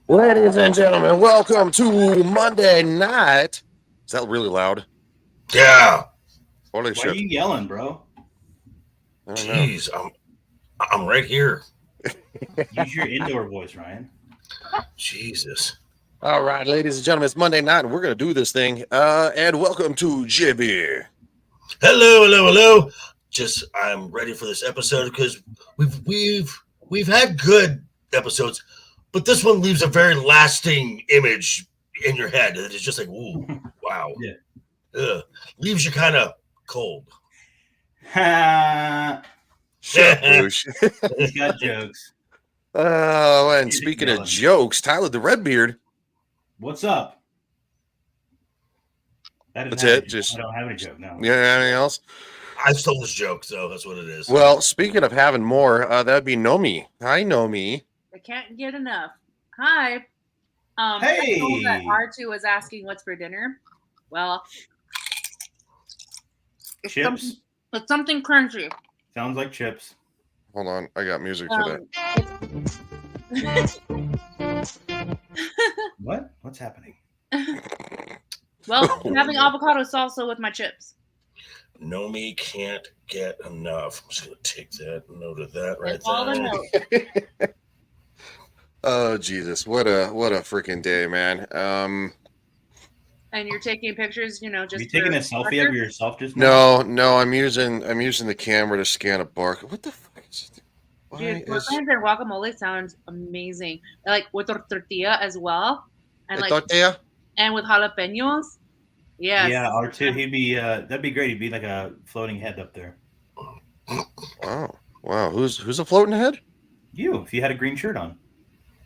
Ladies and gentlemen, welcome to Monday night. Is that really loud? Yeah. Holy Why shit. are you yelling, bro? I don't know. Jeez, I'm right here. Use your indoor voice, Ryan. Jesus. All right, ladies and gentlemen, it's Monday night, and we're going to do this thing. And welcome to JB. Hello. I'm ready for this episode because we've had good episodes, but this one leaves a very lasting image in your head. It's just like, ooh, wow. Yeah. Leaves you kind of cold. Ha! Shut up, Bruce. He's got jokes. Oh, and He's speaking of yelling. jokes, Tyler the Redbeard. What's up? That's it. Just I don't have any joke now. yeah. Anything else? I stole his joke, though. That's what it is. Well, speaking of having more, that'd be Nomi. Hi, Nomi. I can't get enough. Hi. Hey. I told that R2 was asking what's for dinner. Well, it's Chips. something crunchy. Sounds like chips. Hold on, I got music for What? What's happening? Well, I'm having avocado salsa with my chips. Nomi can't get enough. I'm just going to take that note of that right That's all the there. note. Oh Jesus, what a freaking day, man. And you're taking pictures, just Are you taking a selfie of yourself just No, I'm using the camera to scan a barcode. What the fuck is it? Dude, tortillas and guacamole sounds amazing. Like with tortilla as well, and tortilla? And with jalapenos. Yes. Yeah, R2, he'd be that'd be great. He'd be like a floating head up there. Wow. Who's a floating head? You, if you had a green shirt on.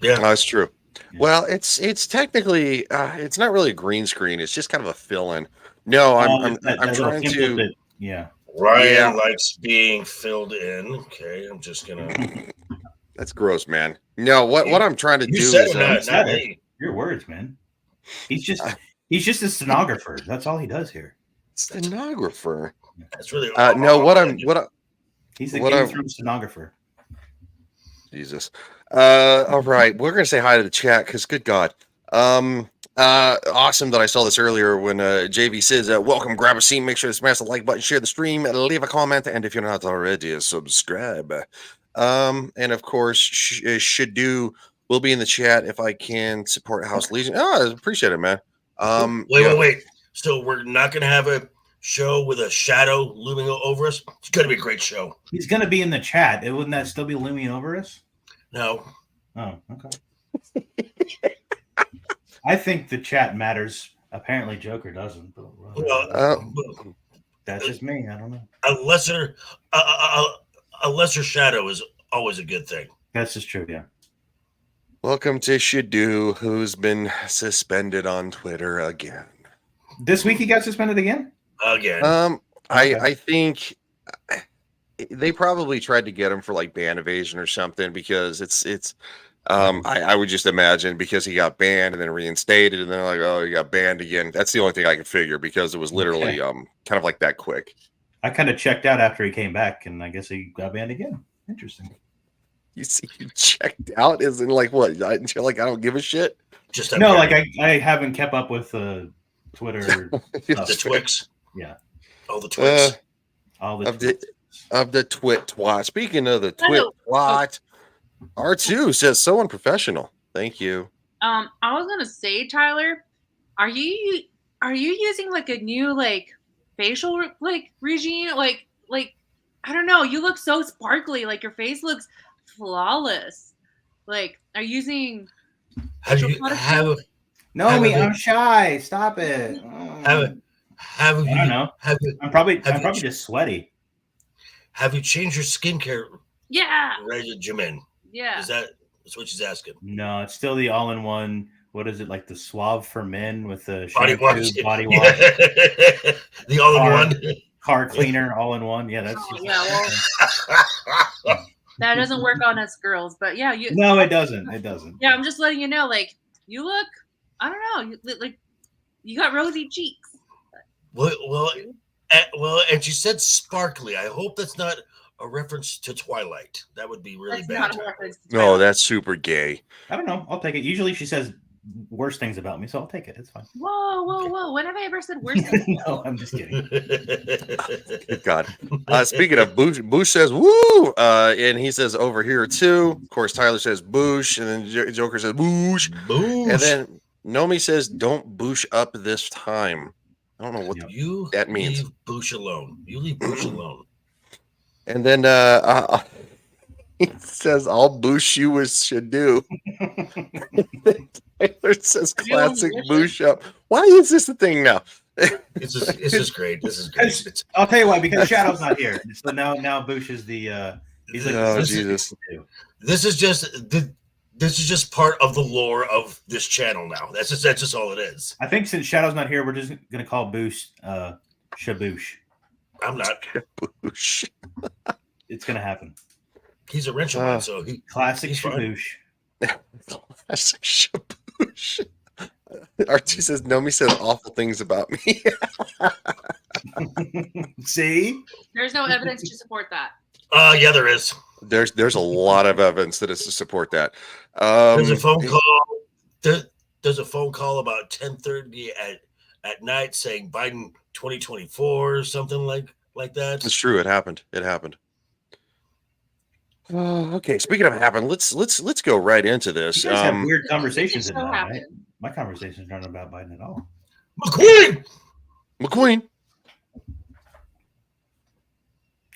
Yeah, that's true. Yeah. Well, it's technically it's not really a green screen. It's just kind of a fill-in. No, I'm trying to. Yeah. Ryan likes being filled in. Okay, I'm just gonna. That's gross, man. No, what I'm trying to do is not me. Your words, man. He's just a stenographer. That's all he does here. Stenographer. That's really no. He's the game room stenographer. Jesus. All right, we're gonna say hi to the chat because good God. Awesome that I saw this earlier when JV says, welcome, grab a seat, make sure to smash the like button, share the stream, leave a comment, and if you're not already, subscribe. And of course, should do will be in the chat if I can support House Legion. Oh, I appreciate it, man. Wait. Still, we're not gonna have a show with a shadow looming over us. It's gonna be a great show. He's gonna be in the chat. Wouldn't that still be looming over us? No. Oh, okay. I think the chat matters. Apparently, Joker doesn't. But that's just me. I don't know. A lesser shadow is always a good thing. That's just true. Yeah. Welcome to Shadu, who's been suspended on Twitter again. This week he got suspended again? Again. Okay. I think they probably tried to get him for like ban evasion or something because it's I would just imagine because he got banned and then reinstated and then like, oh, he got banned again. That's the only thing I could figure because it was literally kind of like that quick. I kind of checked out after he came back and I guess he got banned again. Interesting. You see, you checked out isn't like what? You're like, I don't give a shit. Just no, like I haven't kept up with Twitter. The Twix. Yeah. All the Twix. All the of the twit twat. Speaking of the twit twat, R2 says so unprofessional. Thank you. I was gonna say, Tyler, are you using like a new like facial like regime? Like I don't know. You look so sparkly. Like your face looks flawless. Like, are you using? I'm shy. Stop it. I don't know. I'm probably just sweaty. Have you changed your skincare? Yeah. Regimen. Yeah. That's what she's asking. No, it's still the all-in-one. What is it, like the Suave for men with the body wash? The all-in-one car cleaner, all-in-one. Yeah, that's. Well, that doesn't work on us girls, but yeah, you. No, it doesn't. It doesn't. Yeah, I'm just letting you know. Like, you look. I don't know. You got rosy cheeks. Well, and she said sparkly. I hope that's not a reference to Twilight. That would be really That's bad. not a reference to No, Twilight. that's super gay. I don't know. I'll take it. Usually she says worse things about me, so I'll take it. It's fine. Whoa. When have I ever said worse things? No, I'm just kidding. Good God. Speaking of Boosh says woo, and he says over here too. Of course, Tyler says boosh, and then Joker says boosh, Boosh. and then Nomi says don't boosh up this time. I don't know what you that means. Leave Boosh alone. You leave Boosh alone. And then he says all boosh you should do. Tyler says classic boosh up. Why is this a thing now? This is great. This is great. I'll tell you why, because Shadow's not here. So now Boosh is the he's like, oh Jesus. This is just part of the lore of this channel now. That's just all it is. I think since Shadow's not here, we're just gonna call Boosh Shaboosh. I'm not. Boosh. It's gonna happen. He's a wrench man, so classic he's Shaboosh. Classic Shaboosh. Archie says Nomi said awful things about me. See? There's no evidence to support that. Yeah, there is. There's a lot of evidence that is to support that. There's a phone call. There's a phone call about 10:30 at night saying Biden 2024 or something like that. It's true. It happened. Okay. Speaking of happened, let's go right into this. You guys have weird conversations It in so that, happened. right? My conversations aren't about Biden at all. McQueen.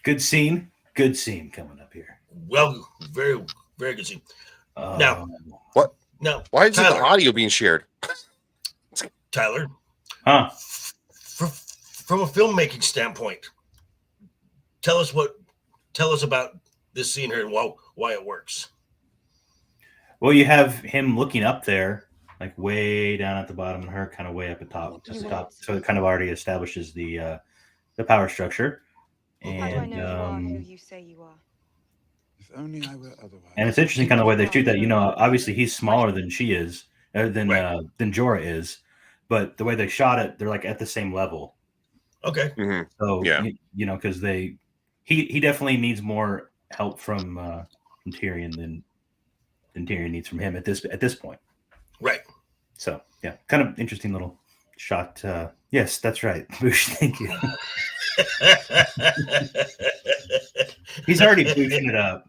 Good scene coming up here. Well, very very good scene. Now, what? Now, why is the Tyler. audio being shared? Tyler, huh? From a filmmaking standpoint, tell us about this scene here and why it works. Well, you have him looking up there, like way down at the bottom, and her kind of way up at top. So it kind of already establishes the power structure. And How do I know you are who you say you are? If only I were otherwise. And it's interesting kind of the way they shoot that. You know, obviously he's smaller than she is, than Jorah is, but the way they shot it, they're like at the same level. Okay. Mm-hmm. So yeah, you know, because he definitely needs more help from Tyrion than Tyrion needs from him at this point. Right. So yeah, kind of interesting little shot. Yes, that's right. Boosh, thank you. He's already boosting it up.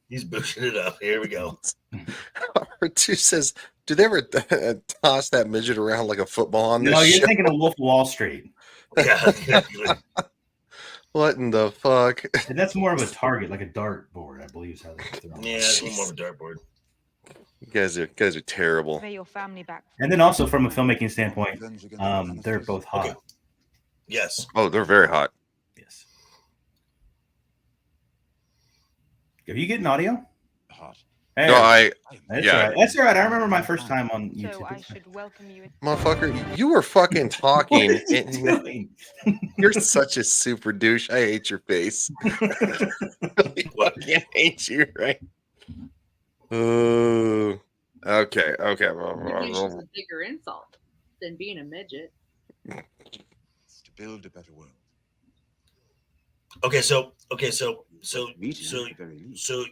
He's boosting it up. Here we go. R2 says, "Do they ever toss that midget around like a football on this No, you're show?" thinking of Wolf of Wall Street. Yeah. Exactly. What in the fuck? And that's more of a target, like a dart board, I believe is how they put it on. Yeah, it's a little more of a dartboard. You guys are terrible. Pay your family back. And then also from a filmmaking standpoint, they're both hot. Okay. Yes. Oh, they're very hot. Yes. Are you getting audio? Hot. Hey, No, that's yeah. all right. That's all right. I remember my first time on So YouTube. I should welcome you. Motherfucker, you were fucking talking. What is he doing? You're such a super douche. I hate your face. I fucking hate you, right? Oh, okay. I think it's just a bigger insult than being a midget. It's to build a better world. Okay, so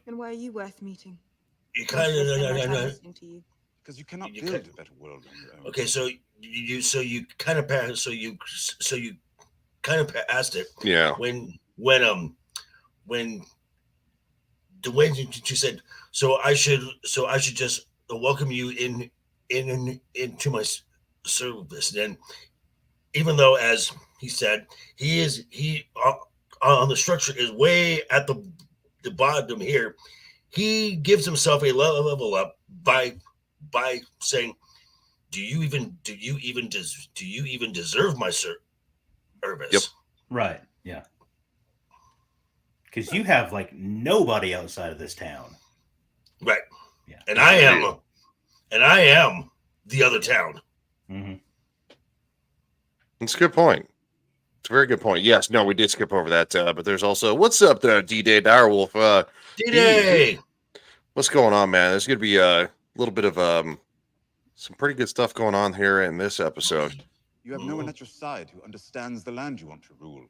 And why are you worth meeting? you kind of Listening to you. Because you cannot You build could- a better world on your own. okay, so you kind of passed it Yeah. when Dwayne she said, so I should just welcome you into my service. And even though, as he said, he on the structure is way at the bottom here, he gives himself a level up by saying, do you even deserve my service? Yep. Right. Yeah. Because you have like nobody outside of this town. Right. Yeah. And I am the other town. Mm-hmm. That's a good point. It's a very good point. Yes, no, we did skip over that, but there's also what's up there, D-Day Direwolf. D-Day! What's going on, man? There's gonna be a little bit of some pretty good stuff going on here in this episode. You have no one at your side who understands the land you want to rule.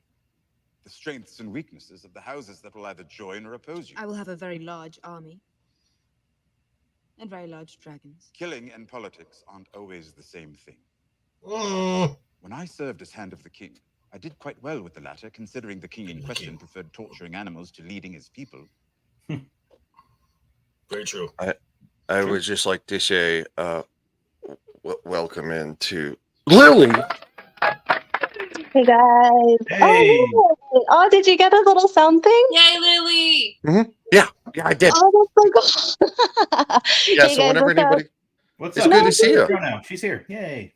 the strengths and weaknesses of the houses that will either join or oppose you. I will have a very large army. And very large dragons. Killing and politics aren't always the same thing. Mm. When I served as Hand of the King, I did quite well with the latter, considering the king in question preferred torturing animals to leading his people. Very true. I would just like to say, welcome into Lily. Hey guys. Hey. Oh, did you get a little something? Yay, Lily! Yeah, I did. Oh, that's so cool. Yeah, Hey so guys, whenever what's up? anybody, What's it's up? good to see you. Now. She's here. Yay.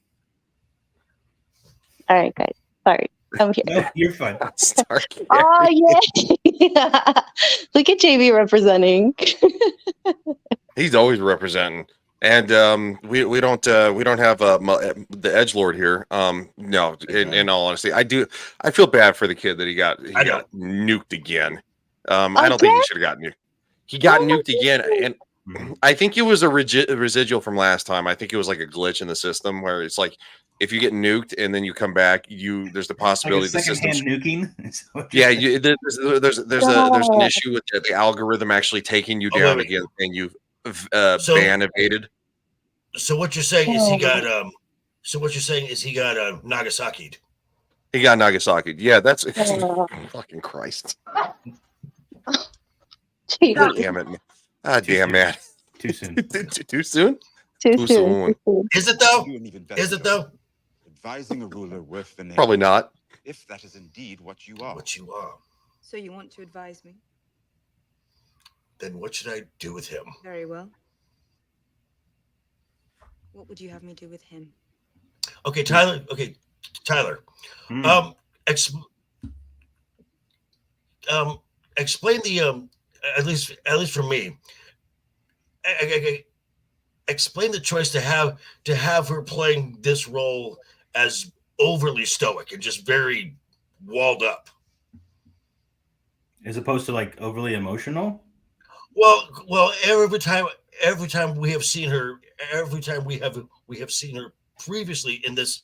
All right, guys. Sorry. I'm here. No, you're fine. Sorry. Oh, yeah. Look at JB representing. He's always representing, and we don't have the edgelord here. No, in all honesty, I feel bad for the kid that he got nuked again. I don't think he should have gotten nuked. He got nuked again, and I think it was a residual from last time. I think it was like a glitch in the system where it's like if you get nuked and then you come back, there's the possibility like the system's nuking. Yeah, there's an issue with the algorithm actually taking you down wait. again, and you've So- ban evaded. So what you're saying is he got Nagasaki'd. He got Nagasaki. Yeah, that's fucking Christ. JB. God damn it. Damn, man. Too soon. Too soon? Too soon. Is it though? You an even better Is it job, though? advising a ruler worth the name. Probably not. If that is indeed what you are. What you are. So you want to advise me? Then what should I do with him? Very well. What would you have me do with him? Okay, Tyler. Hmm. Explain the at least for me. Explain the choice to have her playing this role as overly stoic and just very walled up. As opposed to like overly emotional. Well, every time we have seen her, we have seen her previously in this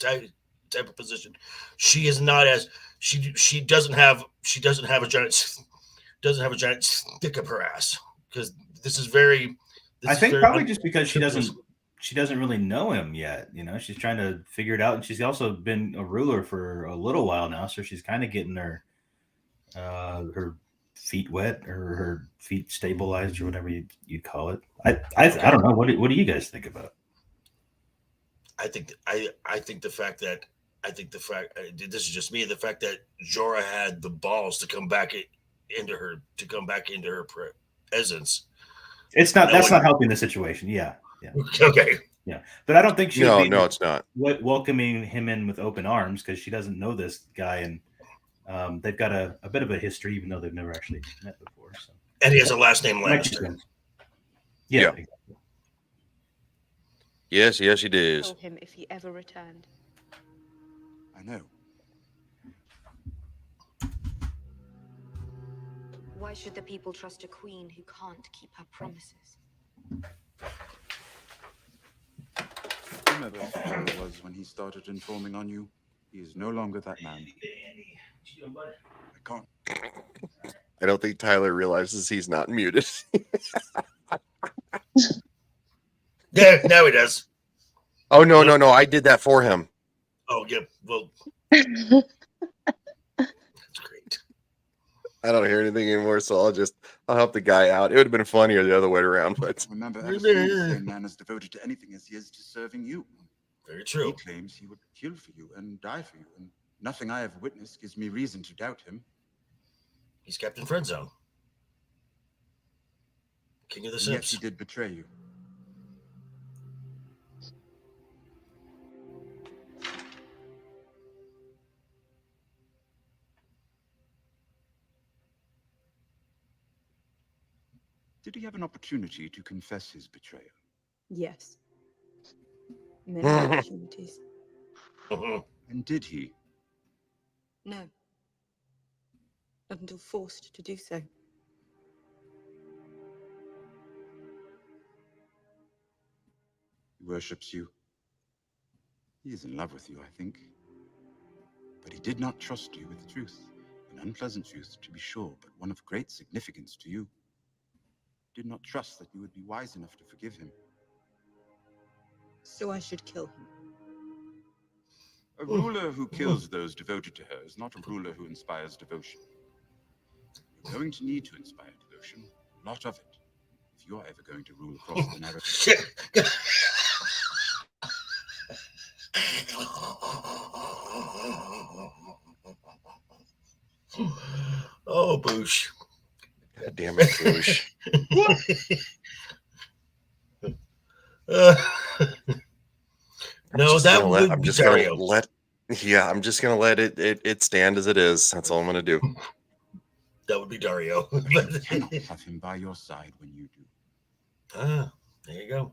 type of position, she is not as she doesn't have a giant stick up her ass, because this is very. I think probably just because she doesn't really know him yet. You know, she's trying to figure it out, and she's also been a ruler for a little while now, so she's kind of getting her feet wet or her feet stabilized or whatever you'd call it. I don't know. What do you guys think about it? I think the fact this is just me. The fact that Jorah had the balls to come back into her presence. It's not. That's not helping the situation. Yeah. Okay. Yeah, but I don't think she's No, it's not. welcoming him in with open arms because she doesn't know this guy, and they've got a bit of a history, even though they've never actually met before. So. And he has a last name Lannister. Yeah. Yes, he does. Kill him if he ever returned. I know. Why should the people trust a queen who can't keep her promises? Whomever Pharaoh was when he started informing on you, he is no longer that man. I can't. I don't think Tyler realizes he's not muted. Yeah, now he does. Oh no! I did that for him. Oh yeah, well, that's great. I don't hear anything anymore, so I'll help the guy out. It would have been funnier the other way around, but Remember, ever since the same man as devoted to anything as he is to serving you. Very He true. claims he would kill for you and die for you, and nothing I have witnessed gives me reason to doubt him. He's Captain Friendzone, King of the And yet Sims. he did betray you. Did he have an opportunity to confess his betrayal? Yes. Many opportunities. Mhm. And did he? No. Not until forced to do so. He worships you. He is in love with you, I think. But he did not trust you with truth, an unpleasant truth, to be sure, but one of great significance to you. He did not trust that you would be wise enough to forgive him. So I should kill him. A ruler who kills those devoted to her is not a ruler who inspires devotion. You're going to need to inspire devotion, a lot of it, if you're ever going to rule across the narrow. Shit. Oh, Boosh. God damn it, Boosh. No, that would I'm be just gonna Dario. I'm just gonna let it stand as it is. That's all I'm gonna do. That would be Dario. You cannot have him by your side when you do. Ah, there you go.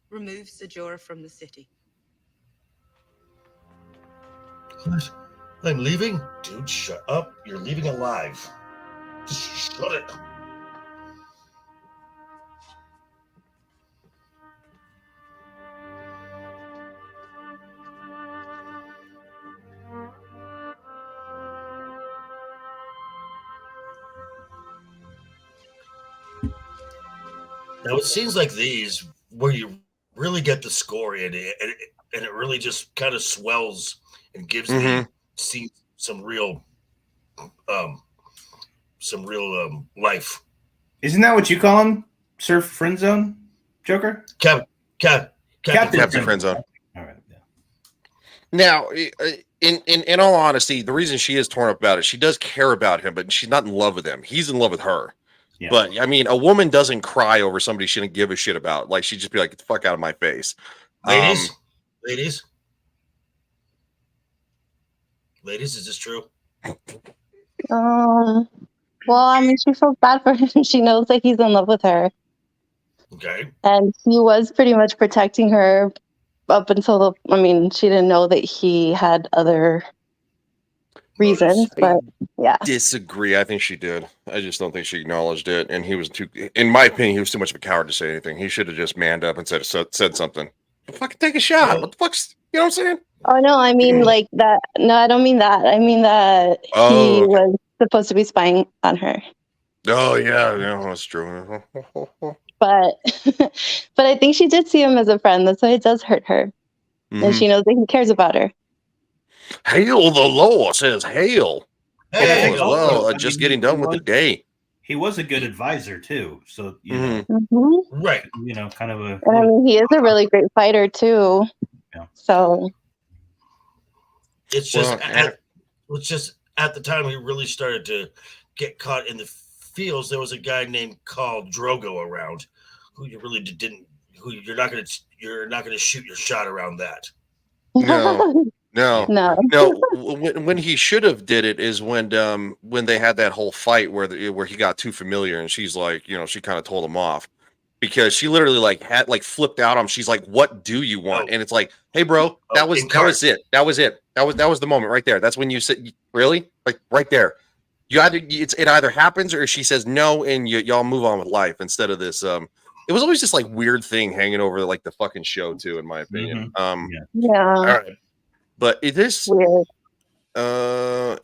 Remove Sajora from the city. What? I'm leaving? Dude, shut up. You're leaving alive. Just shut it. Now, it seems like these, where you really get the score in it, and it really just kind of swells and gives the scene some real life. Isn't that what you call him? Surf friend zone, Joker? Captain Captain Friend Zone. All right. Yeah. Now, in all honesty, the reason she is torn up about it, she does care about him, but she's not in love with him. He's in love with her. Yeah. But I mean, a woman doesn't cry over somebody she didn't give a shit about. Like she'd just be like, "Get the fuck out of my face." Ladies, is this true? Well, I mean, she feels bad for him. She knows that he's in love with her, Okay. and he was pretty much protecting her up until she didn't know that he had other reasons. But yeah, Disagree. I think she did. I just don't think she acknowledged it. And he was too, in my opinion, he was too much of a coward to say anything. He should have just manned up and said something. Fucking take a shot. What the fuck's, you know what I'm saying? oh no, I mean like that. No, I don't mean that. I mean that he was supposed to be spying on her. Oh yeah, that's true. But but I think she did see him as a friend. That's why it does hurt her. And she knows that he cares about her. Hail the law says hail. Hey, As well, just getting done with the day. He was a good advisor too. So you know, right. You know, kind of a. And I mean, he is a really great fighter too. Yeah. So it's just at the time he really started to get caught in the fields. There was a guy named called Drogo around, who you really didn't. Who you're not gonna shoot your shot around that. No. When he should have did it is when they had that whole fight where he got too familiar and she's like, she kind of told him off because she literally had flipped out on him. She's like, "What do you want?" And it's like, "Hey, bro, that was it. That was the moment right there. That's when you said, really, like right there. You it either happens or she says no, and y'all move on with life instead of this. It was always this weird thing hanging over the fucking show too, in my opinion. Yeah. All right. But it is weird.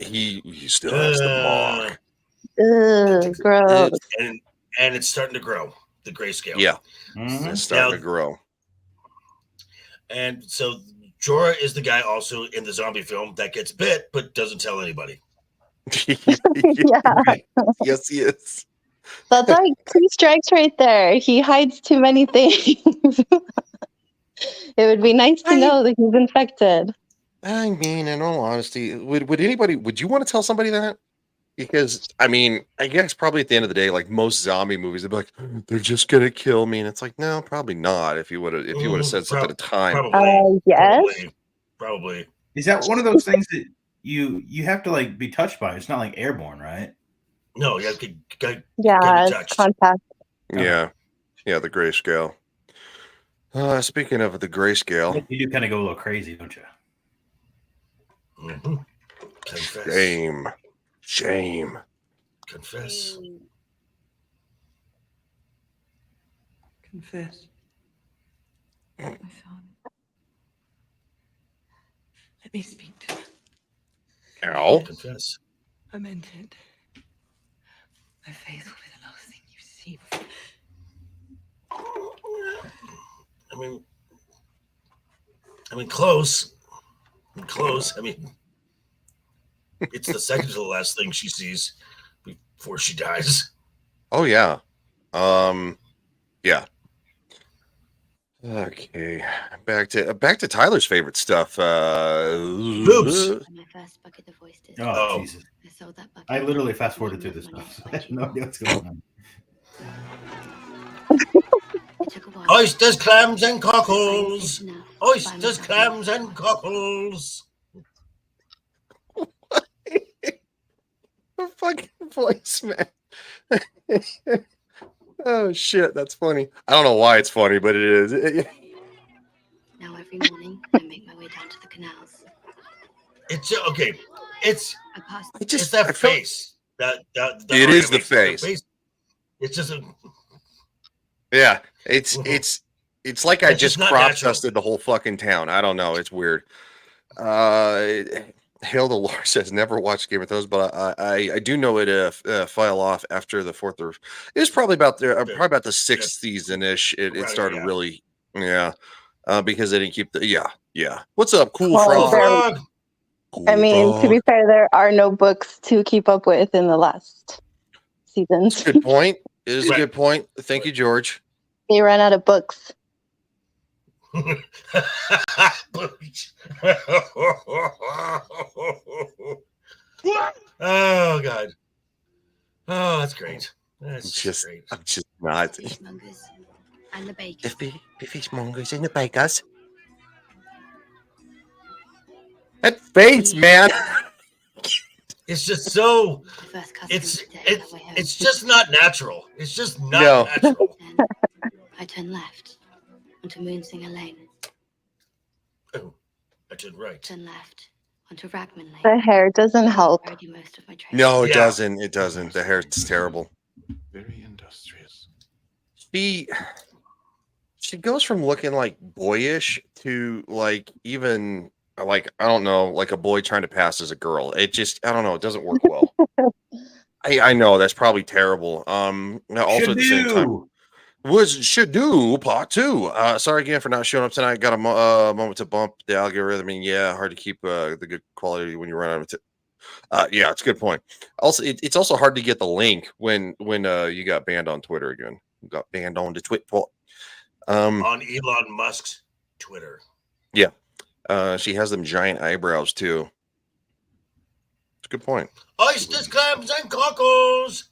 He still has the mark. Gross. And it's starting to grow, the grayscale. Yeah. It's starting to grow. And so Jorah is the guy also in the zombie film that gets bit but doesn't tell anybody. Yeah. Yes, he is. That's like 2 strikes right there. He hides too many things. It would be nice to know that he's infected. I mean, in all honesty, would you want to tell somebody that? Because I mean, I guess probably at the end of the day, like most zombie movies, they'd be like, "They're just gonna kill me," and it's like, no, probably not. If you would have said something at the time, yes, probably. Is that one of those things that you have to be touched by? It's not like airborne, right? No, you have to get it's contact. Yeah, the grayscale. Speaking of the grayscale, you do kind of go a little crazy, don't you? Mm-hmm. Confess. Shame. Confess. My father. Let me speak to them. Ow. Confess. I meant it. My face will be the last thing you see before. I mean, close. Close. I mean, it's the second to the last thing she sees before she dies. Oh yeah. Yeah. Okay. Back to Tyler's favorite stuff. Boobs. My first bucket of oysters. Oh, Jesus. I sold that bucket. I literally fast forwarded through this stuff. I have no idea what's going on. It took a while. Oysters, clams, and I finally cockles. finished enough to buy Oysters, myself clams, another. and cockles. The fucking voice, man. Oh shit, that's funny. I don't know why it's funny, but it is. Now every morning I make my way down to the canals. It's okay. It's I pass. it's that I feel- face. That It is the makes face. It's just a Yeah, it's like I It's just just not crop natural. dusted the whole fucking town. I don't know. It's weird. Hilda Lore says never watched Game of Thrones, but I do know it fell off after the fourth or it was probably about the sixth season ish. It Right, started yeah. really because they didn't keep the yeah. What's up, Cool Well, Frog? there- frog. Cool I mean, to be Frog. fair, there are no books to keep up with in the last seasons. Good point. It is a Right. good point. Thank you, George. They ran out of books. Oh God. Oh, that's great. That's Just great. I'm just not. Fishmongers and the bakers. The fishmongers and the bakers. That face, man. It's just so. The first custom It's of the day it's that way home. it's just not natural. It's just not No. natural. Then I turn left onto Moonsinger Lane. Oh, I did right. Turn left onto Ragman Lane. The hair doesn't help. Where I do most of my training. No, it Yeah. doesn't. It doesn't. The hair's terrible. Very industrious. She goes from looking like boyish to like even like I don't know, like a boy trying to pass as a girl. It just I don't know, it doesn't work well. I know that's probably terrible. Now also at the same time, should do part 2. Sorry again for not showing up tonight. Got a moment to bump the algorithm. I mean, yeah, hard to keep the good quality when you run out of it. Yeah, it's a good point. Also, it's also hard to get the link when you got banned on Twitter again. You got banned on the Twitter. On Elon Musk's Twitter. She has them giant eyebrows too. It's a good point. Oysters, clams, and cockles.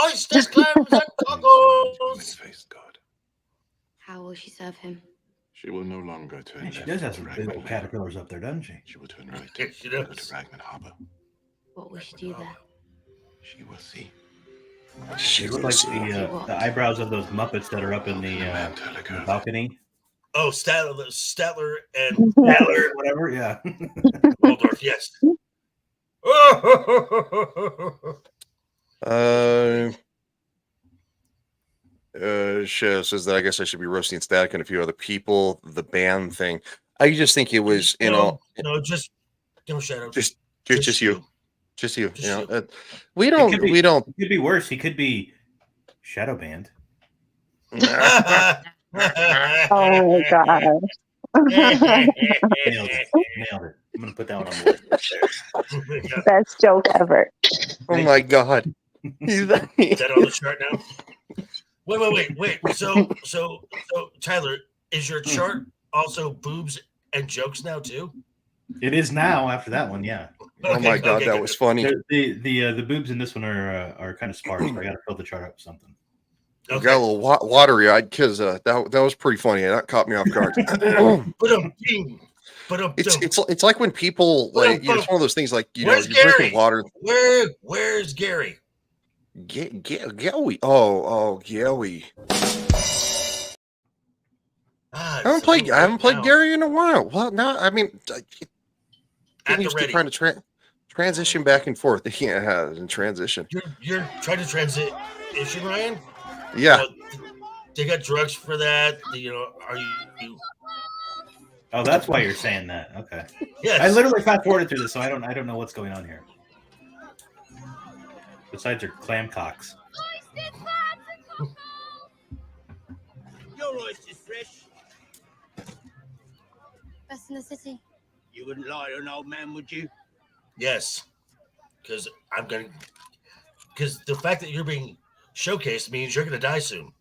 Oysters, clams, and cockles. Face God. How will she serve him? She will no longer turn. Man, she left does have some to big Ragman old Lane. caterpillars up there, doesn't she? She will turn right. Yes, she Go does. to Ragman Harbor. What will she do there? She will see. She look like the eyebrows of those Muppets that are up in the balcony. Oh, Statler and Statler, whatever, yeah. Waldorf, yes. Show says that I guess I should be roasting Static and a few other people. The band thing. I just think it was, no, just no shadow. just you. Just you. Just You know, you. we don't. It could be- We don't. It could be worse. He could be shadow banned. Oh my god. Nailed it. Nailed it. I'm gonna put that one on the list. Best joke ever. Oh my god. Is that on the chart now? Wait. So, Tyler, is your chart also boobs and jokes now too? It is now after that one, yeah. Oh my god, that good. was funny. The boobs in this one are kind of sparse. So I got to fill the chart up with something. I got a little watery eyed because that was pretty funny. That caught me off guard. It's like when people like it's one of those things like Where's you're Gary? drinking water. Where's Gary? Gary. Oh, Gary. Ah, I haven't played now. Gary in a while. Well, no, I mean, At I'm the used to ready. trying to transition back and forth. Yeah, in transition. You're trying to transition, Ryan? Yeah. They got drugs for that. Are you Oh, that's why you're saying that. Okay. Yes. I literally fast forwarded through this, so I don't know what's going on here. Besides your clam cocks. Your oyster's fresh. Best in the city. You wouldn't lie to an old man, would you? Yes. Because the fact that you're being showcased means you're gonna die soon.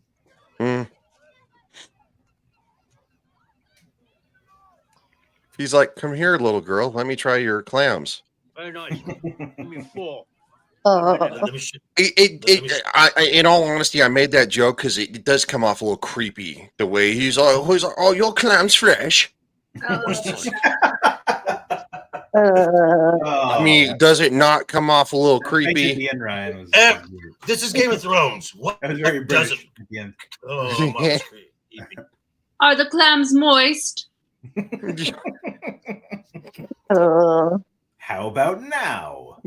He's like, "Come here, little girl. Let me try your clams." Very nice. Give me 4. Let me sh- In all honesty, I made that joke because it does come off a little creepy. The way he's like, "Oh, your clams fresh." I mean, does it not come off a little creepy? The end, Ryan was this is Game of Thrones. What that was very does British it? at the end. Oh, my creepy. Are the clams moist? How about now?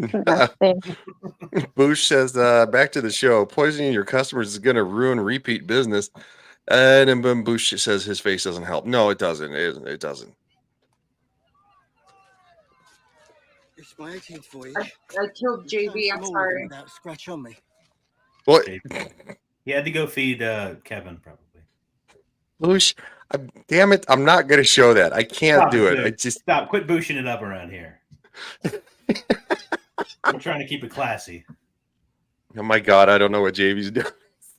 Boosh says, "Back to the show. Poisoning your customers is going to ruin repeat business." And then Boosh says his face doesn't help. No, it doesn't. It doesn't. It's my 18th voyage. I killed JB. I'm sorry. Without a scratch on me. What? He had to go feed Kevin, probably. Boosh, damn it! I'm not going to show that. I can't do it. Dude. I just Stop. Quit booshing it up around here. We're trying to keep it classy. Oh my god! I don't know what JB's doing.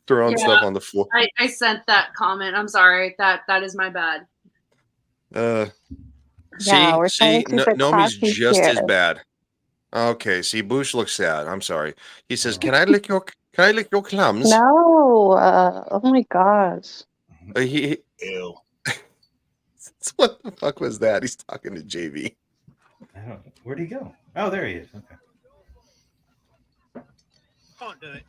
Throwing stuff on the floor. I sent that comment. I'm sorry. That is my bad. Yeah, we're trying to keep it Nomi's classy just as here. bad. Okay, see, Boosh looks sad. I'm sorry. He says, "Can I lick your clams?" No. Oh my gosh. He Ew. what the fuck was that? He's talking to JB. Where'd he go? Oh, there he is. Okay. Can't do it.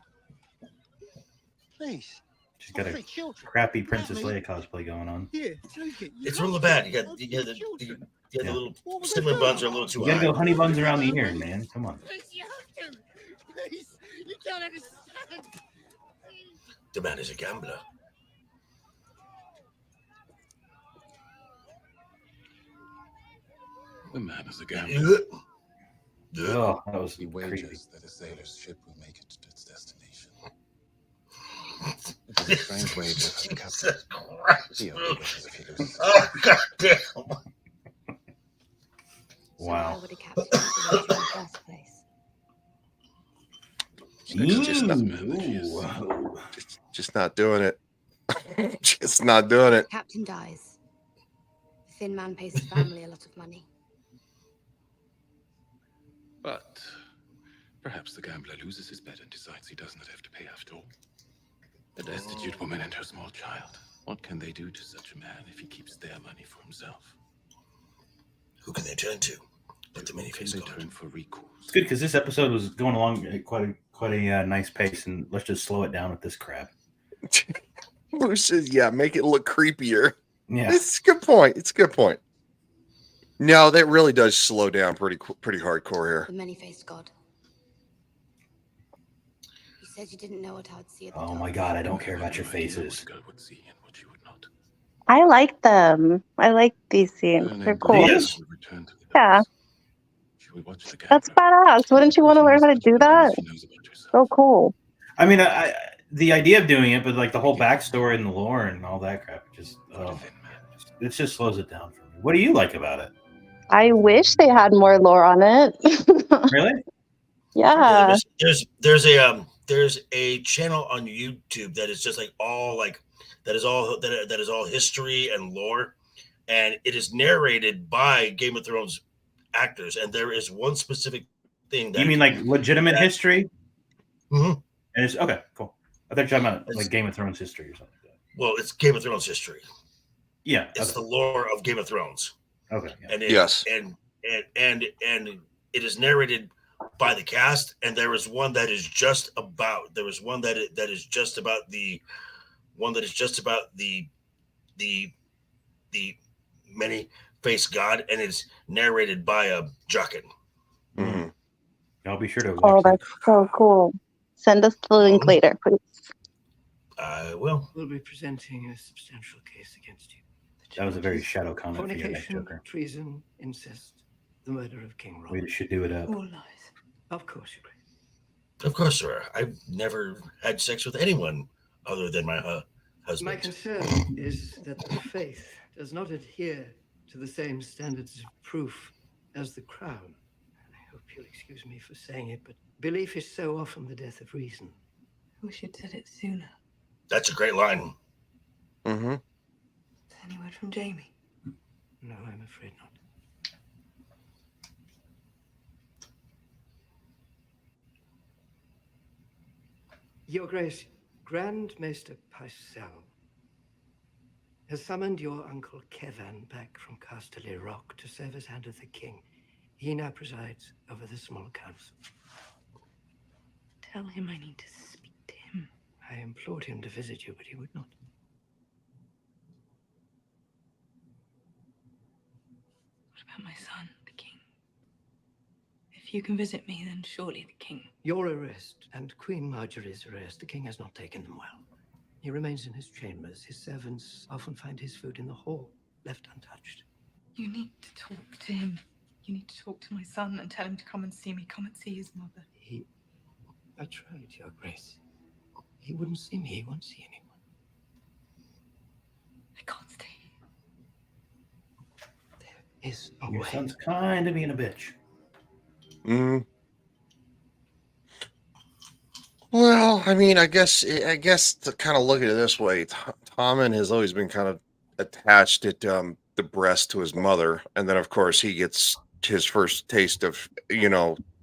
Please. She's got a crappy Princess Leia cosplay going on. Here, take it. It's real bad. You got the little cinnamon buns are a little too You gotta high. go honey buns around the ear, man. Come on. Please, you don't understand. The man is a gambler. The man is a gambler. Oh, that was He creepy. wagers that a sailor's ship will make it to its destination. It is a strange wager for the captain. Jesus Christ. He only wishes if he loses. Oh, God damn. So Wow. why would a captain have to wager in the first place? Just not doing it. Just not doing it. Captain dies. The thin man pays his family a lot of money. But perhaps the gambler loses his bet and decides he does not have to pay after all. A destitute woman and her small child. What can they do to such a man if he keeps their money for himself? Who can they turn to? But the Can many-faced they god. turn for recourse? It's good because this episode was going along at quite a nice pace, and let's just slow it down with this crap. Boosh says, "Yeah, make it look creepier." Yeah. It's a good point. It's a good point. No, that really does slow down pretty hardcore here. The many-faced god. You said you didn't know what I would see at the Oh top. my god, I don't care about your faces. What a girl would see and what she would not. I like them. I like these scenes. They're cool. Yes. Return to the Yeah. house. Shall we watch the That's gambler? badass. Wouldn't you want to learn how to do that? She knows about herself. So cool. I mean, the idea of doing it, but like the whole backstory and the lore and all that crap, just it just slows it down for me. What do you like about it? I wish they had more lore on it. Really? Yeah. There's a channel on YouTube that is just that is all history and lore, and it is narrated by Game of Thrones actors, and there is one specific thing that You mean like legitimate history? Mhm. And it's okay, cool. I thought you were talking about like Game of Thrones history or something like that. well, it's Game of Thrones history. Yeah. It's Okay. the lore of Game of Thrones. Okay. Yeah. And it, Yes. and it is narrated by the cast, and there is one that is just about the many-faced god, and it's narrated by a Jockin. Mhm. I'll be sure to watch Oh, that. that's so cool. Send us the link later, please. I will. We'll be presenting a substantial case against you. The That was a very shadow comment for you, Night Fornication, Joker. treason, incest, the murder of King We Robert. should do it up. All lies. Of course, Your Grace. Of course, sir. I've never had sex with anyone other than my My husband. concern is that the faith does not adhere to the same standards of proof as the crown. I hope you'll excuse me for saying it, but belief is so often the death of reason. I wish you'd said it sooner. That's a great line. Mm-hmm. Any word from Jamie? No, I'm afraid not. Your Grace, Grand Maester Pycelle has summoned your uncle Kevin back from Casterly Rock to serve as Hand of the King. He now presides over the small council. Tell him I need to speak to him. I implored him to visit you, but he would not. What about my son, the king? If you can visit me, then surely the king. Your arrest and Queen Marjorie's arrest, the king has not taken them well. He remains in his chambers. His servants often find his food in the hall, left untouched. You need to talk to him. You need to talk to my son and tell him to come and see me. Come and see his mother. I tried, Your Grace. He wouldn't see me. He won't see anyone. I can't stay. There is a Your way. son's kind of being a bitch. Mm. Well, I mean, I guess to kind of look at it this way, Tommen has always been kind of attached at the breast to his mother, and then of course he gets his first taste of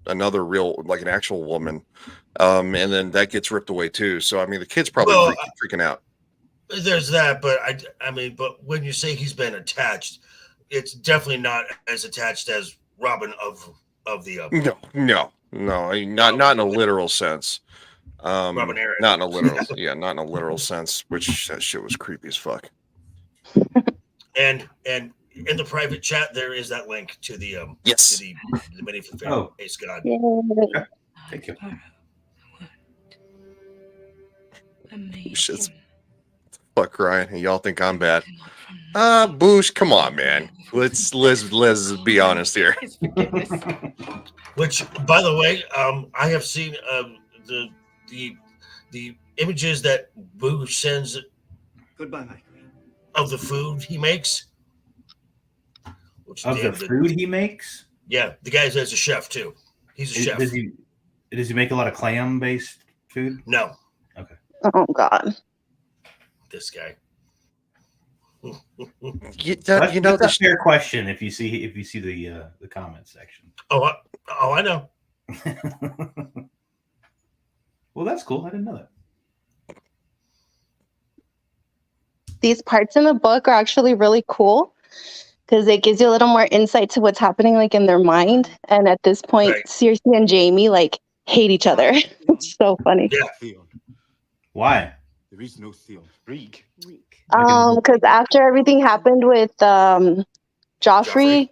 another real, like an actual woman, and then that gets ripped away too. So I mean, the kid's probably freaking out. There's that, but I mean, but when you say he's been attached, it's definitely not as attached as Robin of the No, not in a literal sense. Robin Aaron. Not in a literal, not in a literal sense. Which that shit was creepy as fuck. And in the private chat, there is that link to the yes, to the mini for Oh. Ace God. Yeah. Thank you. Shit's fuck Ryan. Y'all think I'm bad? Boosh, come on, man. Let's be honest here. Which, by the way, I have seen the images that Boosh sends. Goodbye, my queen. Of the food he makes. Of the food he makes? Yeah, the guy that's a chef too. He's a chef. Does he make a lot of clam-based food? No. Okay. Oh God. This guy. That's a fair question. If you see the comment section. Oh, I know. Well, that's cool. I didn't know that. These parts in the book are actually really cool because it gives you a little more insight to what's happening like in their mind. And at this point, Right. Cersei and Jamie like hate each other. It's so funny. Yeah. Theon. Why? There is no Theon. Reek. Because after everything happened with Joffrey,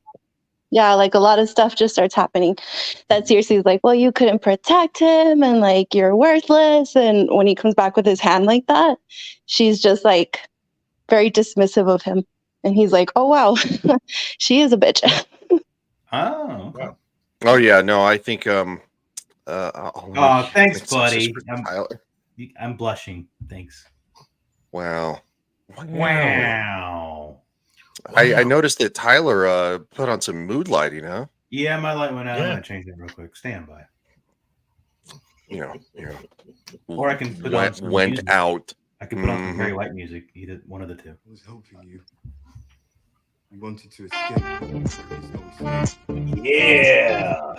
yeah, like a lot of stuff just starts happening. That Cersei's like, well, you couldn't protect him and like you're worthless. And when he comes back with his hand like that, she's just like very dismissive of him. And he's like, oh wow, she is a bitch. Oh. Wow. Oh yeah, no, I think Thanks, buddy. Tyler. I'm blushing. Thanks. Wow. Wow. I noticed that Tyler put on some mood lighting, huh? Yeah, my light went out. Yeah. I'm gonna change that real quick. Stand by. Or I can put on some went music. out. I can put on some Barry White music. Either one of the two. I was helping you. I wanted to escape. There is no escape. Yeah.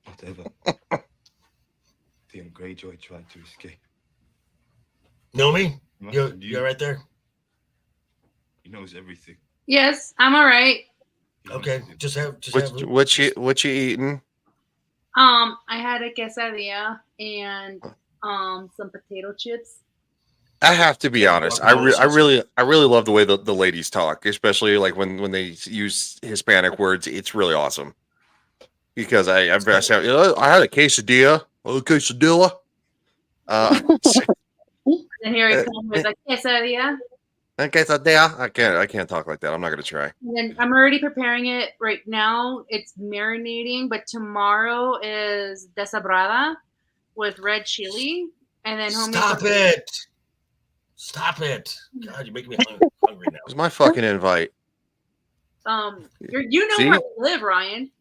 Not ever. Theon Greyjoy tried to escape. Nomi, He you're must have right there. He knows everything. Yes, I'm all right. He Okay, must have- What you eating? I had a quesadilla and some potato chips. I have to be honest. I really love the way the ladies talk, especially like when they use Hispanic words. It's really awesome. Because I had a quesadilla. A quesadilla. And here it comes with a quesadilla. Okay, so there. I can't talk like that. I'm not gonna try. And then I'm already preparing it right now. It's marinating, but tomorrow is desabrada with red chili, and then Stop it! Stop it! God, you're making me hungry now. It's my fucking invite. You know See? where we live, Ryan.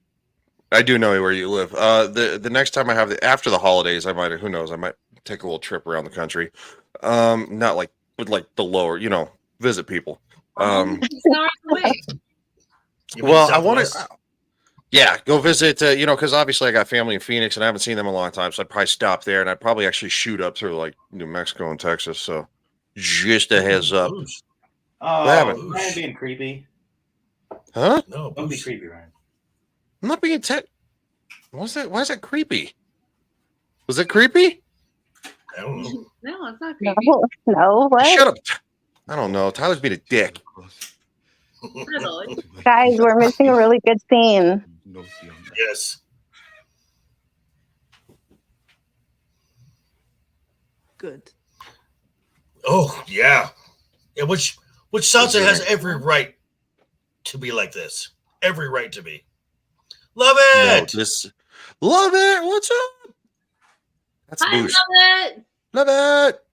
I do know where you live. The next time I have after the holidays, I might. Who knows? I might take a little trip around the country. Not like with like the lower, visit people. 6 hours away. You mean Well, I want Southwest? to. Yeah, go visit. Because obviously I got family in Phoenix, and I haven't seen them in a long time. So I'd probably stop there, and I'd probably actually shoot up through like New Mexico and Texas. So just a heads up. Boosh. Oh, happened? Ryan being creepy. Huh? No, Don't be boosh. creepy, Ryan. I'm not being What's that? Why is that creepy? Was it creepy? I don't know. No, it's not No, creepy. no, what? Shut up. I don't know. Tyler's being a dick. That's all. Guys, we're missing a really good scene. Yes. Good. Oh yeah. Yeah. Which Sansa has every right to be like this. Every right to be. Love No, it. love it. What's up? That's I Boosh. love it. Love it.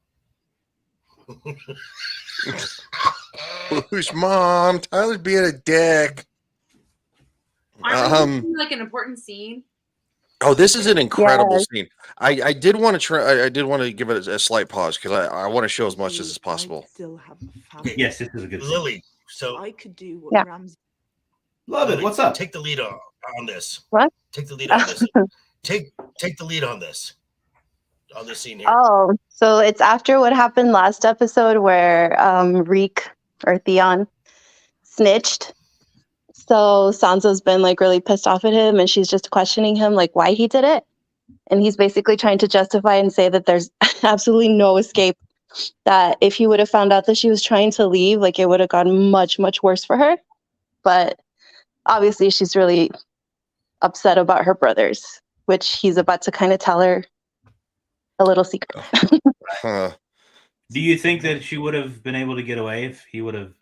Boosh, mom. Tyler's being a dick. Aren't we like an important scene? Oh, this is an incredible Yes. scene. I did want to try. I did want to give it a slight pause because I want to show as much as is possible. Still have a family. Yes, this is a good scene. Lily. So I could do what Yeah. Ramsay. Love it. What's up? Take the lead on this. What? Take the lead on this. Take the lead on this. On this scene here. Oh, so it's after what happened last episode where Reek or Theon snitched. So Sansa's been like really pissed off at him, and she's just questioning him like why he did it. And he's basically trying to justify and say that there's absolutely no escape. That if he would have found out that she was trying to leave, like it would have gone much, much worse for her. But obviously she's really upset about her brothers, which he's about to kind of tell her a little secret. Do you think that she would have been able to get away if he would have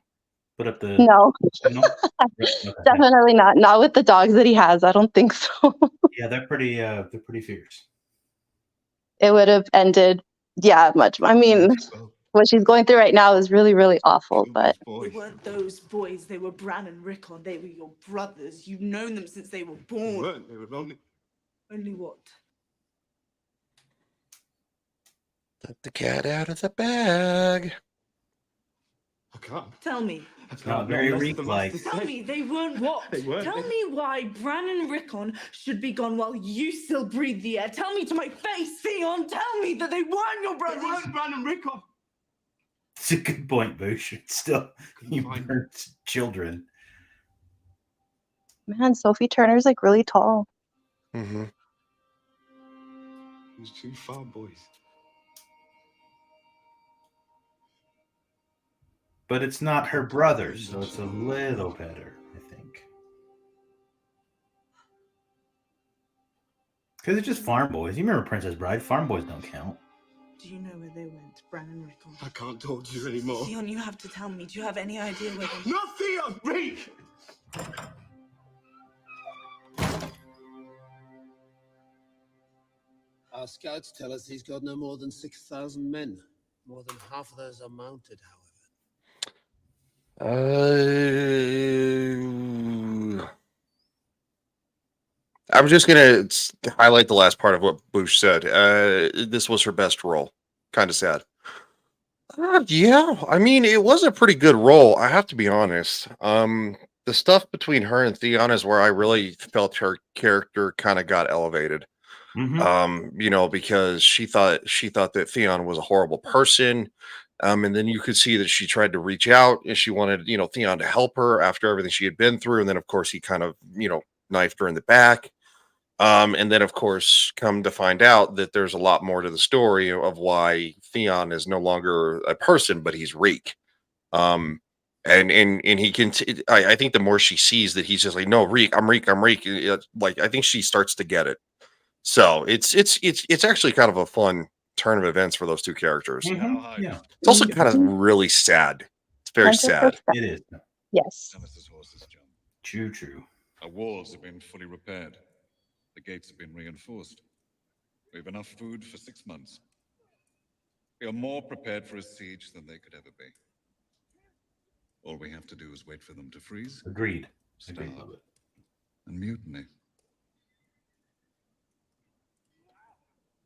put up the? No, No? Okay. definitely not. Not with the dogs that he has. I don't think so. Yeah, they're pretty fierce. It would have ended, much. I mean, what she's going through right now is really, really awful. But They weren't those boys. They were Bran and Rickon. They were your brothers. You've known them since they were born. They were only. Only what? Let the cat out of the bag. I can't. Tell me. It's not very Reek-like. Tell me they weren't what? They weren't. Tell me why Bran and Rickon should be gone while you still breathe the air. Tell me to my face, Theon. Tell me that they weren't your brothers. They weren't Bran and Rickon. It's a good point, Boosh. It's still, you burnt children. man, Sophie Turner's like really tall. Mm-hmm. It was 2 farm boys. But it's not her brothers, so it's a little better, I think. Because it's just farm boys. You remember Princess Bride? Farm boys don't count. Do you know where they went, Bran and Rickon? I can't talk to you anymore. Theon, you have to tell me. Do you have any idea where they No, Theon! Reek! Our scouts tell us he's got no more than 6,000 men. More than half of those are mounted, however. I'm just gonna highlight the last part of what Boosh said. This was her best role. Kind of sad. Yeah, I mean, it was a pretty good role. I have to be honest. The stuff between her and Theon is where I really felt her character kind of got elevated. Mm-hmm. Because she thought that Theon was a horrible person. And then you could see that she tried to reach out and she wanted, Theon to help her after everything she had been through. And then, of course, he kind of, knifed her in the back. And then, of course, come to find out that there's a lot more to the story of why Theon is no longer a person, but he's Reek. And he can, I think the more she sees that he's just like, no, Reek, I'm Reek. Like, I think she starts to get it. So it's actually kind of a fun turn of events for those two characters. Mm-hmm. Yeah. It's also kind of really sad. It's very sad. 100%. It is. Yes. Thomas's horses, John. True. Our walls have been fully repaired. The gates have been reinforced. We have enough food for 6 months. We are more prepared for a siege than they could ever be. All we have to do is wait for them to freeze, Agreed. starve, and mutiny.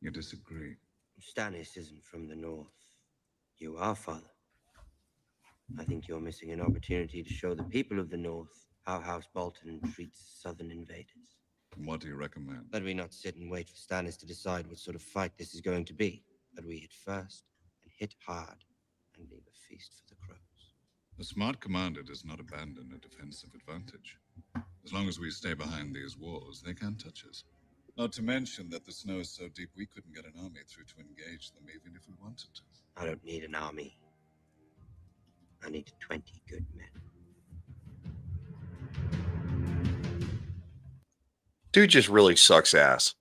You disagree? Stannis isn't from the north. You are, Father. I think you're missing an opportunity to show the people of the north how House Bolton treats southern invaders. What do you recommend? That we not sit and wait for Stannis to decide what sort of fight this is going to be. That we hit first, and hit hard, and leave a feast for the crows. A smart commander does not abandon a defensive advantage. As long as we stay behind these walls, they can't touch us. Not to mention that the snow is so deep we couldn't get an army through to engage them even if we wanted to. I don't need an army. I need 20 good men. Dude just really sucks ass.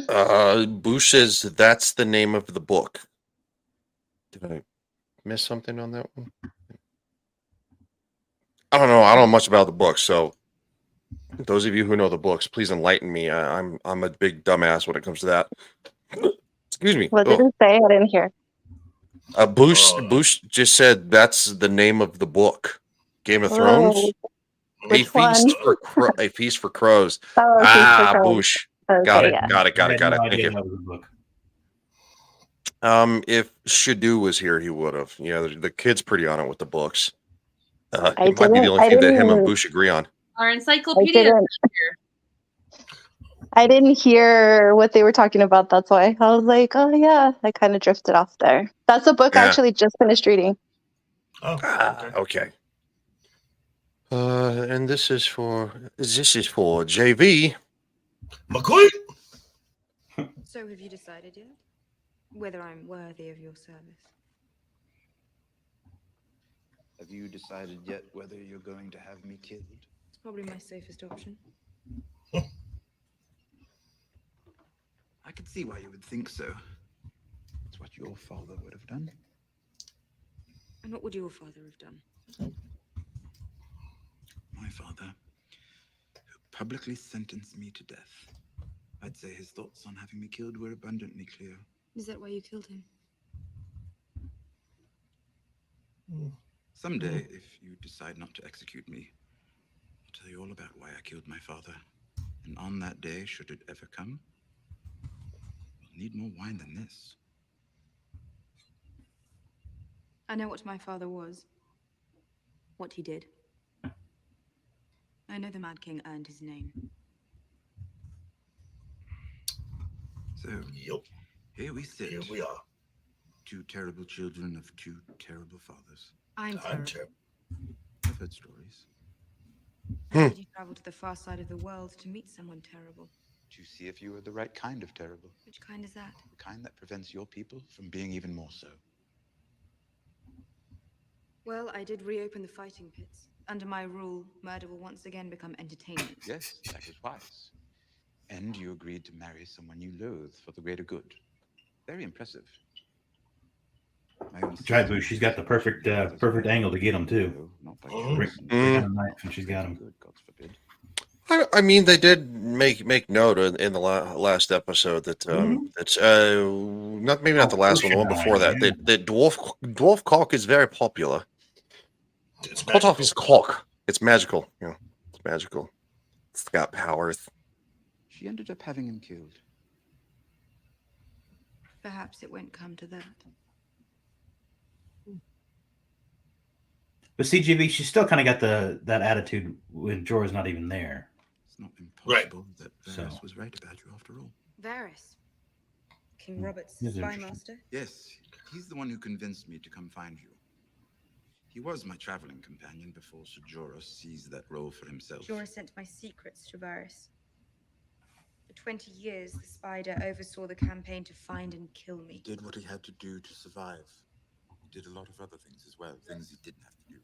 Boosh says that's the name of the book. Did I miss something on that one? I don't know. I don't know much about the book, so those of you who know the books, please enlighten me. I'm a big dumbass when it comes to that. Excuse me. What did it say? I didn't hear. Boosh just said that's the name of the book. Game of Thrones. A feast for crows. Oh, Boosh. Okay, Got it. yeah. Got it. No Thank idea you. that was a book. If Shadu was here, he would have. You know, the kid's pretty on it with the books. It might be the only thing that him and Boosh agree on. Our encyclopedia. I didn't hear what they were talking about. That's why I was like, oh yeah, I kind of drifted off there. That's the book I actually just finished reading. Oh, okay. And this is for JV. McCoy. So have you decided yet whether I'm worthy of your service? Have you decided yet whether you're going to have me killed? It's probably my safest option. I could see why you would think so. It's what your father would have done. And what would your father have done? My father, who publicly sentenced me to death. I'd say his thoughts on having me killed were abundantly clear. Is that why you killed him? Someday, if you decide not to execute me, I'll tell you all about why I killed my father. And on that day, should it ever come, we'll need more wine than this. I know what my father was. What he did. I know the Mad King earned his name. So, here we sit. Here we are. Two terrible children of two terrible fathers. I'm terrible. I've heard stories. Why did you travel to the far side of the world to meet someone terrible? To see if you were the right kind of terrible. Which kind is that? The kind that prevents your people from being even more so. Well, I did reopen the fighting pits. Under my rule, murder will once again become entertainment. Yes, that was wise. And you agreed to marry someone you loathe for the greater good. Very impressive. Try Boo. She's got the perfect angle to get him too. Bring on a knife and she's got him. I mean, they did make note in the last episode that that's not the last one, the one before that. That dwarf cock is very popular. It's cut off his cock. It's magical. You know, it's magical. It's got powers. She ended up having him killed. Perhaps it won't come to that. But CGV, she's still kind of got that attitude when Jorah's not even there. It's not impossible that Varys was right about you after all. Varys? King Robert's He's spy interesting. master? Yes, he's the one who convinced me to come find you. He was my traveling companion before Sir Jorah seized that role for himself. Jorah sent my secrets to Varys. For 20 years, the spider oversaw the campaign to find and kill me. He did what he had to do to survive. He did a lot of other things as well, things he didn't have to do.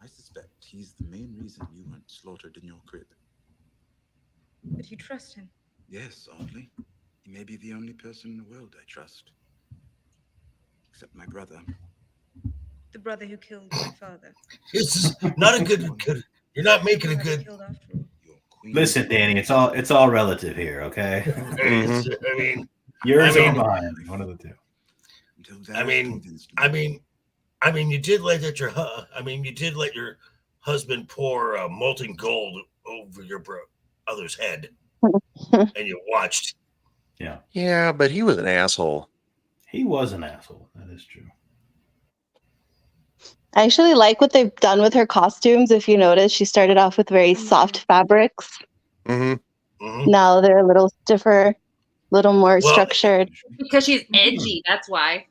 I suspect he's the main reason you weren't slaughtered in your crib. But you trust him? Yes, oddly. He may be the only person in the world I trust. except my brother. The brother who killed my father. This is not a good. You're not making a Who had good. killed after all. Listen, Danny, it's all relative here, okay? I mean, Yours I mean, or mine, one of the two. I mean, you did let your husband pour molten gold over your brother's head, and you watched. Yeah. Yeah, but he was an asshole. He was an asshole. That is true. I actually like what they've done with her costumes. If you notice, she started off with very soft fabrics. Mm-hmm. Now they're a little stiffer, a little more structured. Because she's edgy, that's why.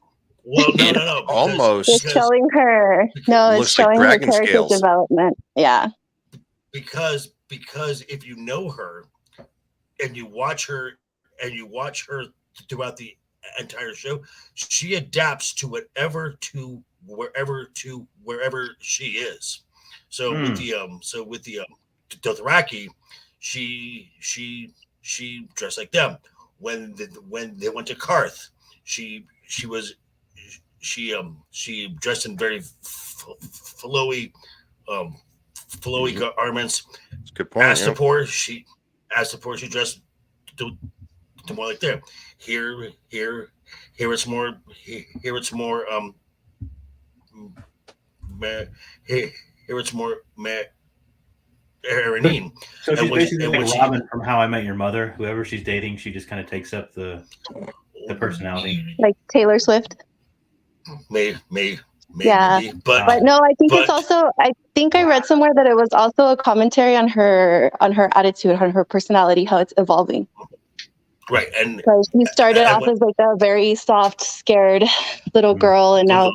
Well, no. Almost. It's showing her. No, it's Looks like showing her dragon character scales. development. Yeah. Because if you know her, and you watch her throughout the entire show, she adapts to wherever she is. So with the Dothraki, she dressed like them. When they went to Karth, she dressed in very flowy garments. That's a good point. Astapor, she dressed to more like them. Here it's more Erenine. So she's basically like she, Robin from How I Met Your Mother. Whoever she's dating, she just kind of takes up the personality. Like Taylor Swift. Maybe. Yeah. But no, I think it's also, I think I read somewhere that it was also a commentary on her attitude, on her personality, how it's evolving. Right. And because she started off as like a very soft, scared little girl, and now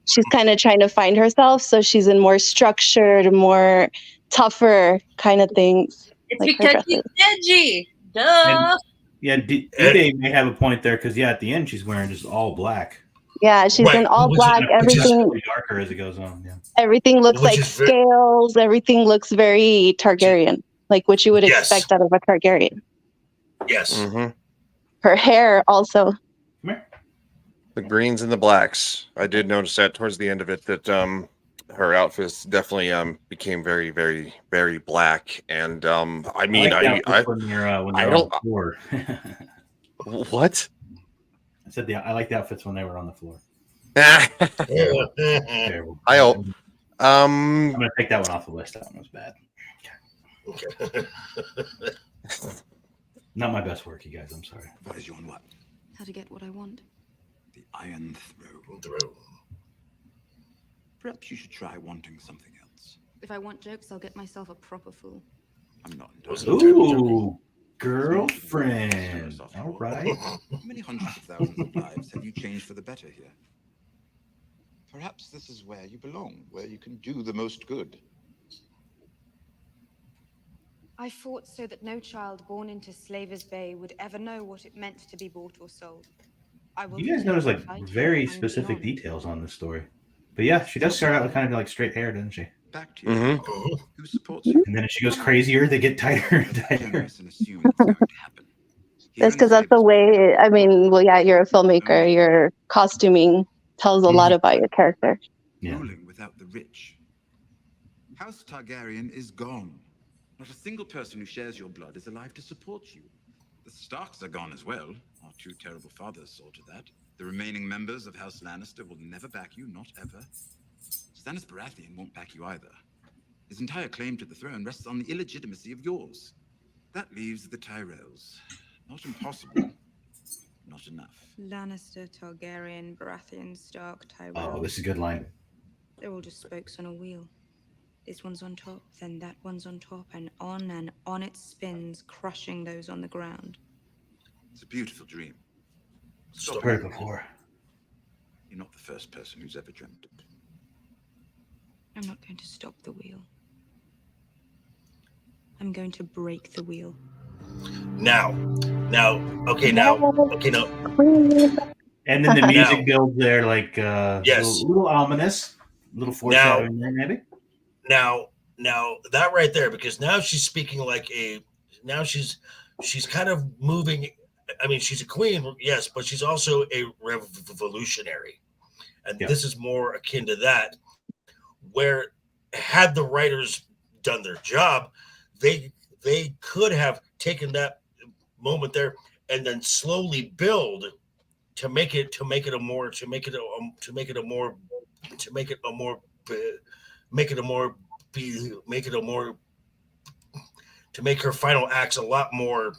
she's kind of trying to find herself. So she's in more structured, more tougher kind of things. It's like because she's edgy. Duh. D-Day may have a point there because at the end she's wearing just all black. Yeah, she's in all black. Everything darker as it goes on. Yeah. Everything looks like scales. Everything looks very Targaryen, like what you would expect out of a Targaryen. Yes. Mm-hmm. Her hair also. The greens and the blacks. I did notice that towards the end of it that her outfits definitely became very, very, very black. And I mean, I when they're on the floor. What? I said I like the outfits when they were on the floor. Terrible. I hope. I'm gonna take that one off the list. That one was bad. Okay. Not my best work, you guys. I'm sorry. Advise you on what? How to get what I want. The Iron Throne. Perhaps you should try wanting something else. If I want jokes, I'll get myself a proper fool. I'm not. Ooh, girlfriend. All right. How many hundreds of thousands of lives have you changed for the better here? Perhaps this is where you belong, where you can do the most good. I fought so that no child born into Slaver's Bay would ever know what it meant to be bought or sold. I will. You guys notice like very specific details on this story. But yeah, she does start out with kind of like straight hair, doesn't she? Back to you. Who supports you? And then as she goes crazier, they get tighter and tighter. That's because that's the way. I mean, well, yeah, you're a filmmaker. Your costuming tells a lot about your character. Yeah. Ruling without the rich. House Targaryen is gone. Not a single person who shares your blood is alive to support you. The Starks are gone as well. Our two terrible fathers saw to that. The remaining members of House Lannister will never back you, not ever. Stannis Baratheon won't back you either. His entire claim to the throne rests on the illegitimacy of yours. That leaves the Tyrells. Not impossible, not enough. Lannister, Targaryen, Baratheon, Stark, Tyrell. Oh, this is a good line. They're all just spokes on a wheel. This one's on top, then that one's on top, and on it spins, crushing those on the ground. It's a beautiful dream. Stop heard it before. You're not the first person who's ever dreamt it. I'm not going to stop the wheel. I'm going to break the wheel. Okay, now. And then the music builds there, like yes, a little ominous, a little foreshadowing there, maybe. Now that right there, because now she's speaking like she's kind of moving. I mean, she's a queen, yes, but she's also a revolutionary. and Yeah. this is more akin to that, where had the writers done their job, they could have taken that moment there and then slowly build to make it a more to make her final acts a lot more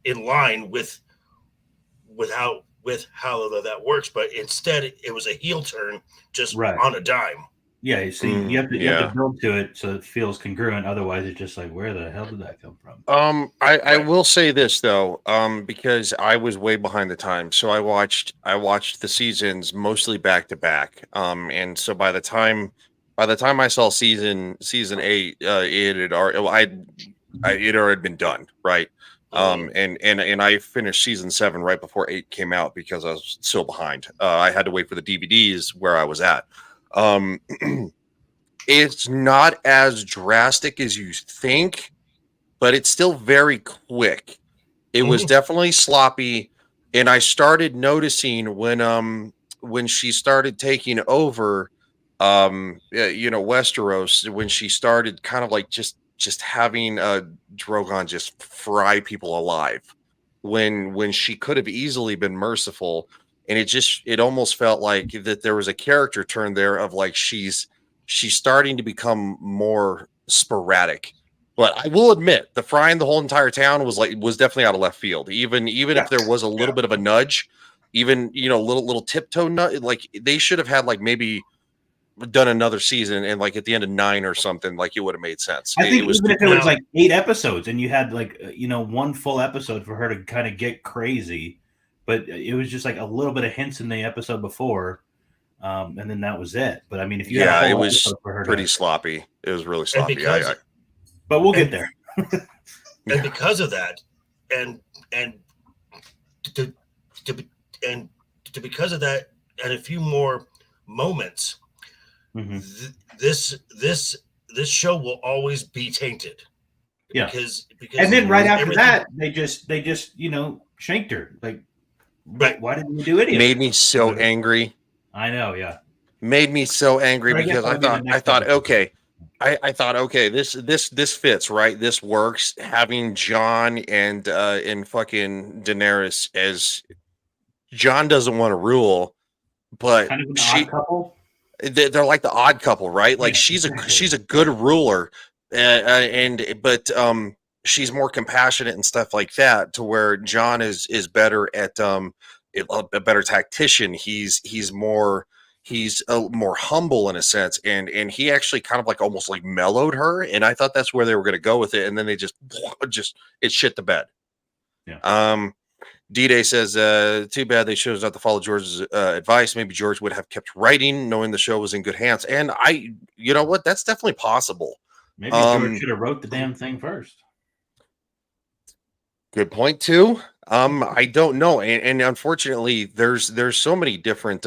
in line with how that works. But instead, it was a heel turn just Right. on a dime. Yeah, so you have to yeah. build to it so it feels congruent. Otherwise, it's just like, where the hell did that come from? I will say this though, because I was way behind the time, so I watched the seasons mostly back to back. And so by the time I saw season 8, it had already it already been done, right? And I finished season 7 right before 8 came out because I was so behind. I had to wait for the DVDs where I was at. It's not as drastic as you think, but it's still very quick. It was definitely sloppy, and I started noticing when she started taking over Westeros, when she started kind of like just having Drogon just fry people alive when she could have easily been merciful, and it almost felt like that there was a character turn there of like she's starting to become more sporadic. But I will admit, the frying the whole entire town was definitely out of left field. Even if there was a little bit of a nudge, even little tiptoe nudge, like they should have had like maybe done another season and like at the end of 9 or something, like it would have made sense. I think it was even if it was like 8 episodes and you had like one full episode for her to kind of get crazy, but it was just like a little bit of hints in the episode before, and then that was it. But I mean, if you had a whole it was episode for her pretty sloppy. It was really sloppy. But we'll get there. And because of that, because of that, and a few more moments, this show will always be tainted. Yeah. Because and then right after that, they just shanked her. Like, why didn't you do any of it? Made me so angry. I know, yeah. Made me so angry because I thought, okay. I thought, okay, this fits, right? This works. Having Jon and fucking Daenerys as Jon doesn't want to rule, but kind of an odd couple. They're like the odd couple, right? Like she's a good ruler, but she's more compassionate and stuff like that. To where Jon is better at a better tactician. He's more humble in a sense, and he actually kind of like almost like mellowed her, and I thought that's where they were going to go with it, and then they just it shit the bed. Yeah. D-Day says, too bad they chose not to follow George's advice. Maybe George would have kept writing, knowing the show was in good hands. And you know what? That's definitely possible. Maybe George should have wrote the damn thing first. Good point too. I don't know, and unfortunately, there's so many different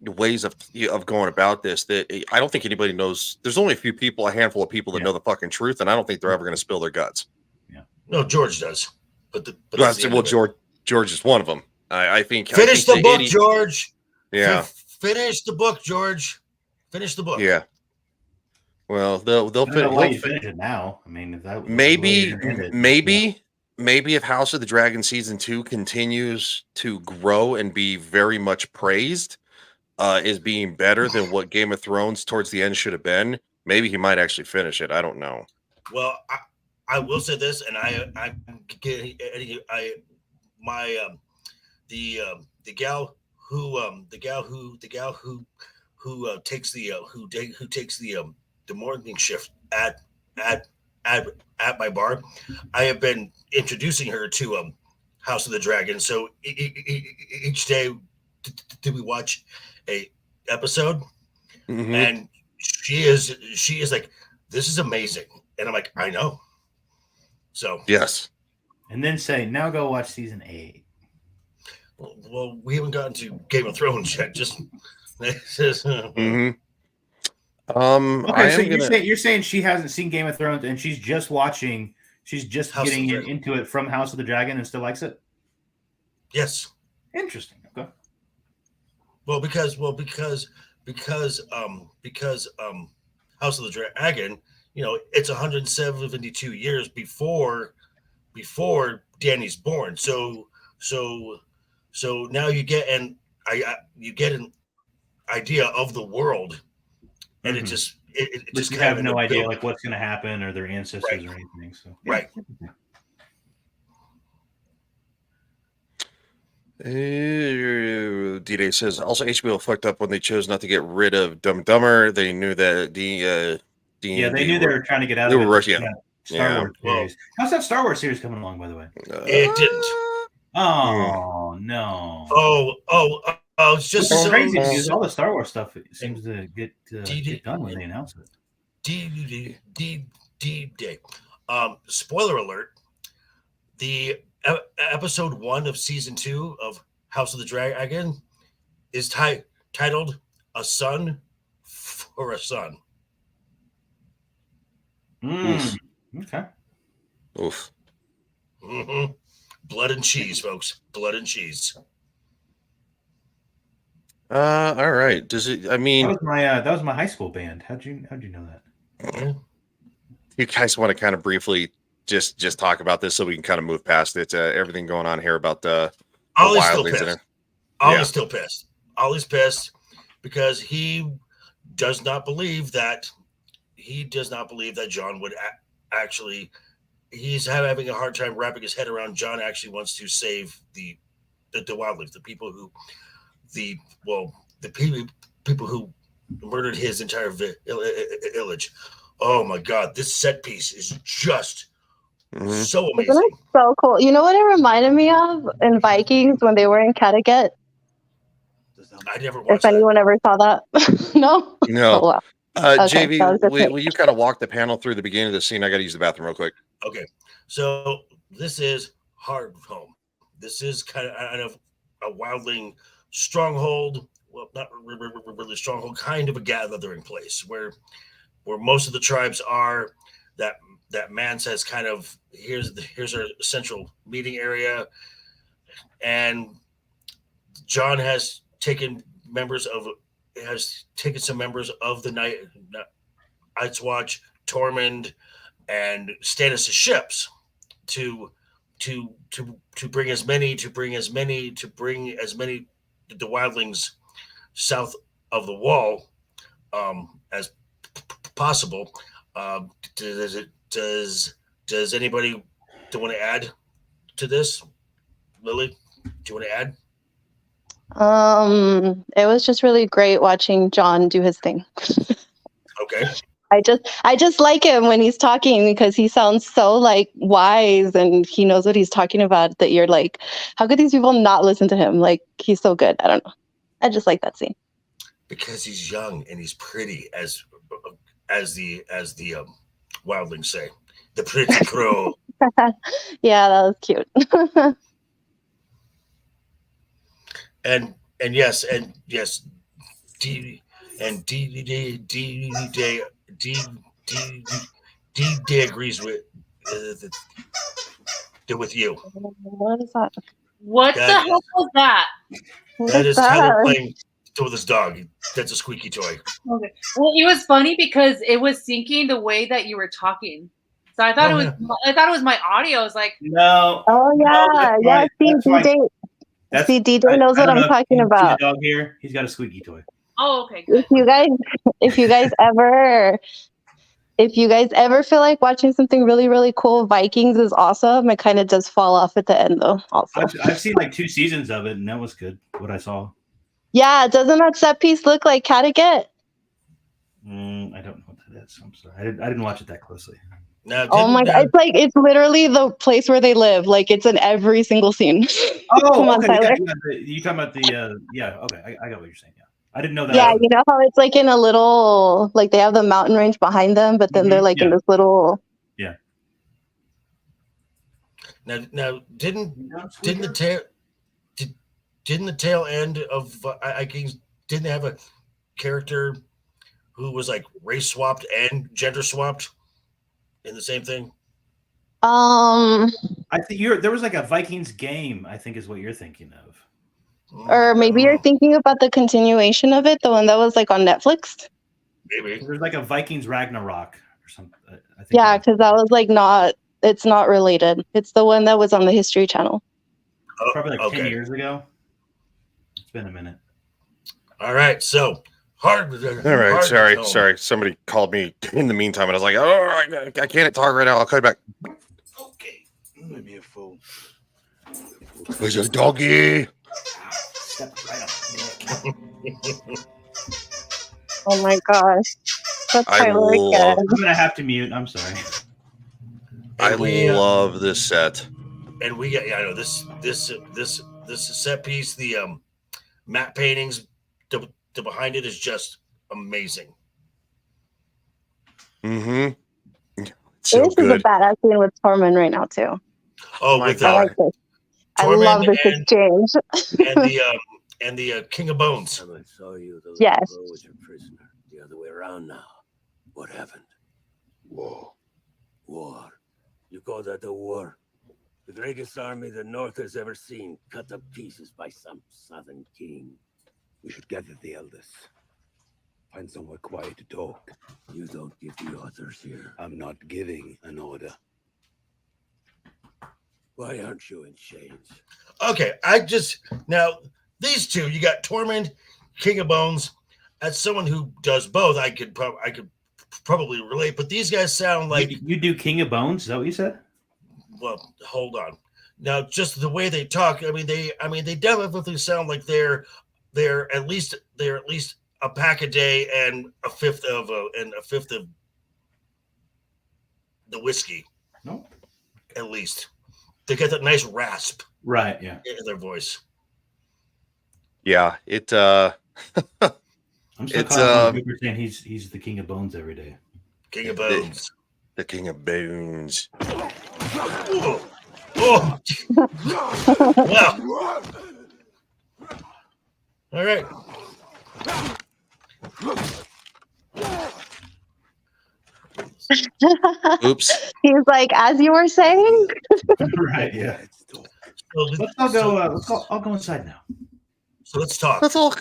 ways of going about this that I don't think anybody knows. There's only a handful of people that know the fucking truth, and I don't think they're ever going to spill their guts. Yeah. No, George does, but George is one of them. I think finish the book, George. Yeah, finish the book, George. Finish the book. Yeah. Well, they'll finish it now. I mean, if that maybe if House of the Dragon season 2 continues to grow and be very much praised, is being better than what Game of Thrones towards the end should have been, maybe he might actually finish it. I don't know. Well, I will say this, and the gal who takes the morning shift at my bar, I have been introducing her to House of the Dragon. So each day we watch a episode, and she is like, this is amazing, and I'm like, I know. So yes, and then say, now go watch season 8. Well, we haven't gotten to Game of Thrones yet. Just Okay, so you're saying she hasn't seen Game of Thrones and she's just watching, getting into it from House of the Dragon and still likes it? Yes. Interesting. Okay. because House of the Dragon, it's 172 years before Danny's born. So now you get an idea of the world, and it just you have no idea like what's going to happen or their ancestors or anything. So right. D-Day says also HBO fucked up when they chose not to get rid of Dumb and Dumber. They knew that they knew they were trying to get out of it. Rushing. Star Wars series. How's that Star Wars series coming along, by the way? It didn't. Oh no. It's just so crazy so because all the Star Wars stuff seems to get done when they announce it. D-Day. Spoiler alert. The episode 1 of season 2 of House of the Dragon is titled "A Son for a Son." Okay. Oof. Mm-hmm. Blood and cheese, folks. Blood and cheese. All right. Does it? I mean, that was my high school band. How'd you know that? You guys want to kind of briefly just talk about this so we can kind of move past it? Everything going on here about the Ollie's still pissed. Ollie's still pissed. Ollie's pissed because he does not believe that John would actually. He's having a hard time wrapping his head around John actually wants to save the wildlings, the people who people who murdered his entire village. Oh my God, this set piece is just so amazing. Isn't it so cool? You know what it reminded me of in Vikings when they were in Kattegat? I never watched If anyone ever saw that. No? No. Oh, wow. Okay, JV, will you kind of walk the panel through the beginning of the scene? I got to use the bathroom real quick. Okay, so this is Hard Home. This is kind of a wildling stronghold. Well, not really stronghold, kind of a gathering place where most of the tribes are. That Mance has kind of here's our central meeting area, and John has taken some members of the Night's Watch, Tormund, and Stannis' ships to bring as many the wildlings south of the wall as possible. Does anybody want to add to this? Lily, do you want to add? It was just really great watching John do his thing. Okay. I just like him when he's talking because he sounds so like wise and he knows what he's talking about that you're like, how could these people not listen to him? Like he's so good. I don't know. I just like that scene. Because he's young and he's pretty, as the wildlings say. The pretty crow. Yeah, that was cute. and yes, D agrees with you. What is that? What the hell was that? That is Tyler playing with his dog. That's a squeaky toy. Okay. Well, it was funny because it was syncing the way that you were talking. So I thought I thought it was my audio. I was like, no. Oh yeah, yeah. See, DJ knows what I'm talking about. The dog here, he's got a squeaky toy. oh, okay, good. If you guys ever feel like watching something really, really cool, Vikings is awesome. It kind of does fall off at the end though. Also, I've seen like 2 seasons of it, and that was good. What I saw. Yeah, doesn't that set piece look like Kattegat? I don't know what that is. I'm sorry, I didn't watch it that closely. Now, oh my God! It's literally the place where they live. Like it's in every single scene. Oh, come on, okay. Tyler. You talking about the? Yeah, okay. I got what you're saying. Yeah, I didn't know that. Yeah, you know how it's like in a little, like they have the mountain range behind them, but then they're like in this little. Yeah. Now, didn't the tail end of Vikings? Didn't they have a character who was like race swapped and gender swapped in the same thing? I think there was like a Vikings game, I think is what you're thinking of. Or maybe you're thinking about the continuation of it, the one that was like on Netflix. Maybe there's like a Vikings Ragnarok or something. I think. Yeah, because that was like not. It's not related. It's the one that was on the History Channel. Probably like 10 years ago. It's been a minute. All right, so hard. All right, sorry. Somebody called me in the meantime, and I was like, "Oh, I can't talk right now. I'll call you back." Okay, Made me a fool. Where's your doggy? Oh my gosh, that's I Tyler love. again. I'm gonna have to mute. I'm sorry. I love this set. And we got, I know this set piece, the matte paintings, the behind it is just amazing. Mm-hmm. This is a badass scene with Tormund right now too. Oh, my with God. I like this. I Tormund love this and- exchange. and the King of Bones. Someone saw you. The Yes. little girl was your prisoner. The other way around now. What happened? Whoa. War. You call that a war? The greatest army the North has ever seen, cut to pieces by some southern king. We should gather the elders. Find somewhere quiet to talk. You don't give the orders here. I'm not giving an order. Why aren't you in chains? Okay, now these two, you got Tormund, King of Bones. As someone who does both, I could probably relate. But these guys sound like you do King of Bones. Is that what you said? Well, hold on. Now, just the way they talk, they definitely sound like they're at least a pack a day and a fifth of the whiskey. No, at least they get that nice rasp, right? Yeah, in their voice. Yeah, it. I'm still it's saying he's the King of Bones every day. King of Bones. The King of Bones. Oh. Wow. All right. Oops. He's like, as you were saying. Right. Yeah. I'll go inside now. So let's talk. Let's all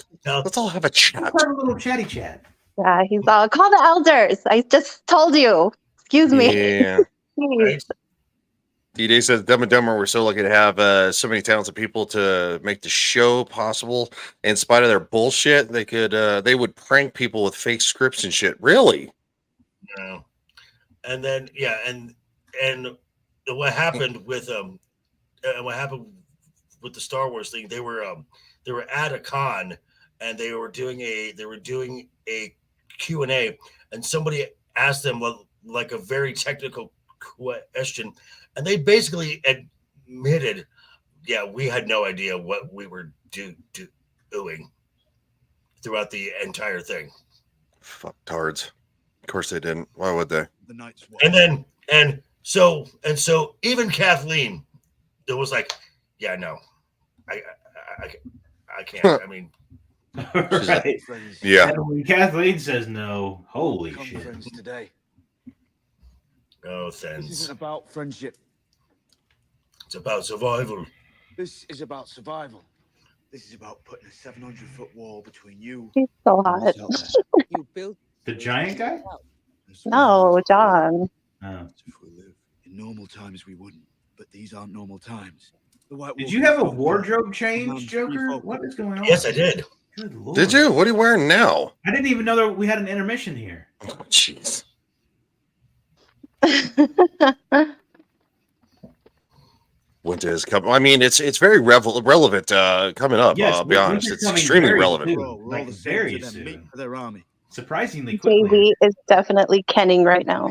have a chat. Let's have a little chatty chat. Yeah, he's all, call the elders. I just told you. Excuse me. Yeah. D-Day says Dumb and Dumber were so lucky to have so many talented people to make the show possible. In spite of their bullshit, they would prank people with fake scripts and shit. Really? No. And then and what happened with the Star Wars thing, they were at a con and they were doing a Q&A, and somebody asked them like a very technical question, and they basically admitted, we had no idea what we were doing throughout the entire thing. Fuck tards. Of course they didn't. Why would they? The Night's Watch. And so even Kathleen, it was like, no, I can't. I mean, right. Yeah. And when Kathleen says no, holy shit. Friends today. No This sense. isn't about friendship. It's about survival. This is about survival. This is about putting a 700-foot wall between you. He's so hot. You built The giant guy? No, John. Oh. If we live in normal times, we wouldn't. But these aren't normal times. The White Did Wolf you have a is wardrobe change, Joker? What is going on? Yes, I did. Good Lord. Did you? What are you wearing now? I didn't even know that we had an intermission here. Oh, jeez. Winter is coming. I mean, it's very relevant coming up. Yes, I'll be honest. winter's It's coming extremely very relevant. soon. We're all Like the same very to them, meat soon. for their army. Surprisingly quickly. JV is definitely kenning right now.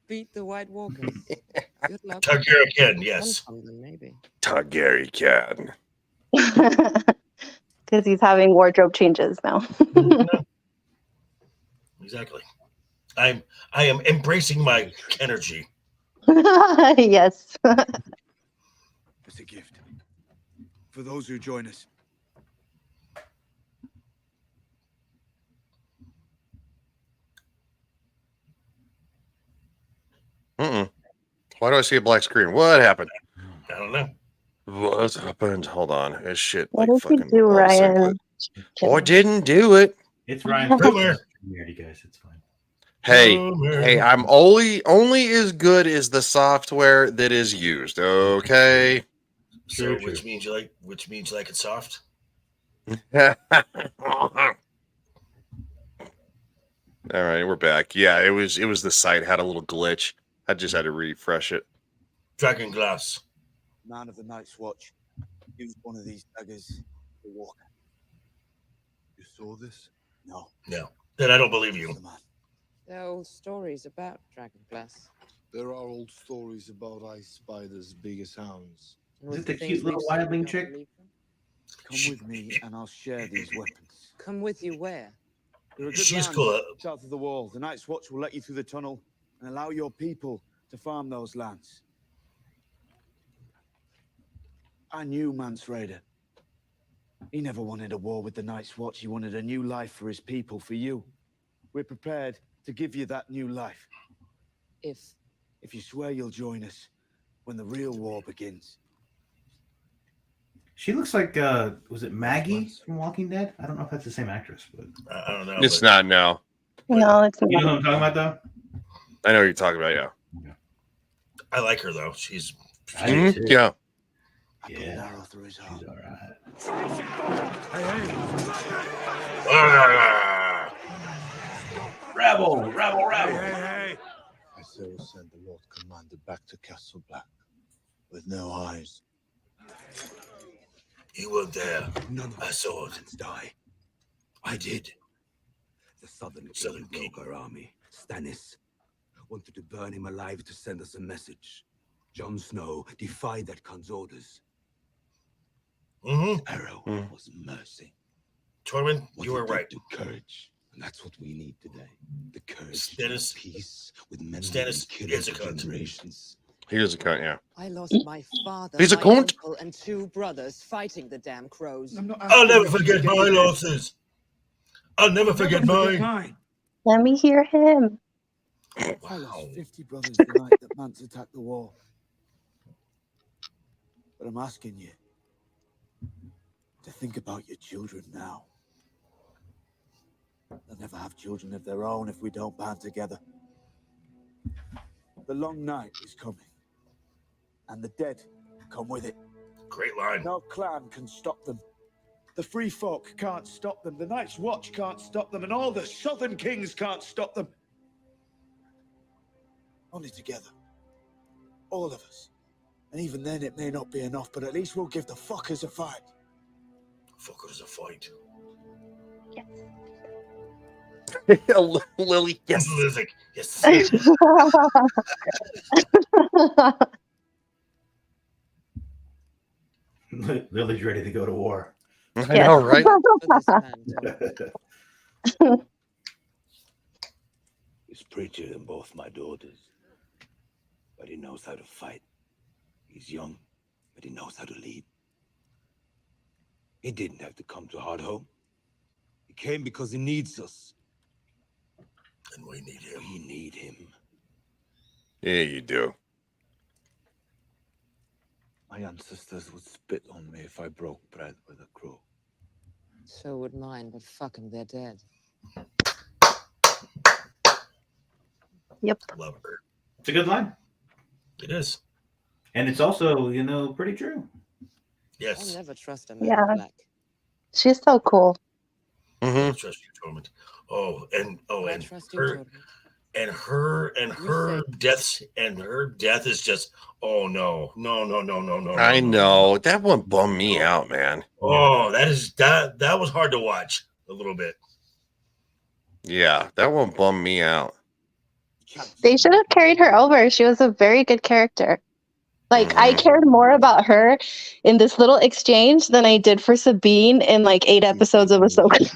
Beat the White Walkers. Good luck. Targaryen, yes. Maybe. Targaryen. Because he's having wardrobe changes now. Exactly. I am embracing my energy. Yes. It's a gift for those who join us. Why do I see a black screen? What happened? I don't know. What happened? Hold on. This shit What like did you fucking do, autocycling. Ryan? I didn't do it. It's Ryan's Boomer. you guys. It's fine. Hey, I'm only as good as the software that is used. Okay. So, which means you like it soft. All right, we're back. Yeah, it was the site had a little glitch. I just had to refresh it. Dragon glass. Man of the Night's Watch used one of these daggers to walk. You saw this? No. No. Then I don't believe you. There are old stories about dragonglass. There are old stories about ice spiders big as hounds. Is it the cute little wildling chick? Come with me and I'll share these weapons. Come with you where? There are good She's lands cool. south of the wall. The Night's Watch will let you through the tunnel and allow your people to farm those lands. I knew Mance Raider. He never wanted a war with the Night's Watch. He wanted a new life for his people, for you. We're prepared to give you that new life. If you swear you'll join us when the real war begins. She looks like was it Maggie from Walking Dead? I don't know if that's the same actress, but I don't know. It's not now. No, it's not. You know what I'm talking about, though? I know what you're talking about. Yeah. I like her though. She's yeah. Yeah. She's all right. Rebel. Hey. I say we'll send the Lord Commander back to Castle Black with no eyes. You weren't there. None of I saw it. Die. I did. The Southern King broke our army. Stannis wanted to burn him alive to send us a message. Jon Snow defied that Khan's orders. Arrow was mercy. Tormund, you were right. Courage. And that's what we need today. The courage Stannis, peace with men Stannis is a cunt. generations. He is a cunt, yeah. I lost my father, He's a my cunt. uncle, and 2 brothers fighting the damn crows. I'll never forget my losses. I'll never forget mine. Let me hear him. I lost 50 brothers the night that Mance attacked the wall. But I'm asking you to think about your children now. They'll never have children of their own if we don't band together. The long night is coming, and the dead come with it. Great line. No clan can stop them. The free folk can't stop them. The Night's Watch can't stop them, and all the Southern Kings can't stop them. Only together. All of us. And even then it may not be enough, but at least we'll give the fuckers a fight. Fuckers a fight. Lily, yes. Lily, yes. Lily's ready to go to war. I know, right? He's prettier than both my daughters, but he knows how to fight. He's young, but he knows how to lead. He didn't have to come to Hardhome. He came because he needs us. And we need him. We need him. Yeah, you do. My ancestors would spit on me if I broke bread with a crow. So would mine, but fuck them, they're dead. Yep. Love her. It's a good line. It is. And it's also, pretty true. Yes. I'll never trust a man Yeah. in black. She's so cool. I trust you, Tormund. And trust you, her, Tormund. her death is just no. I know. That one bummed me out, man. Oh, that was hard to watch a little bit. Yeah, that one bummed me out. They should have carried her over. She was a very good character. Like, I cared more about her in this little exchange than I did for Sabine in like 8 episodes of Ahsoka.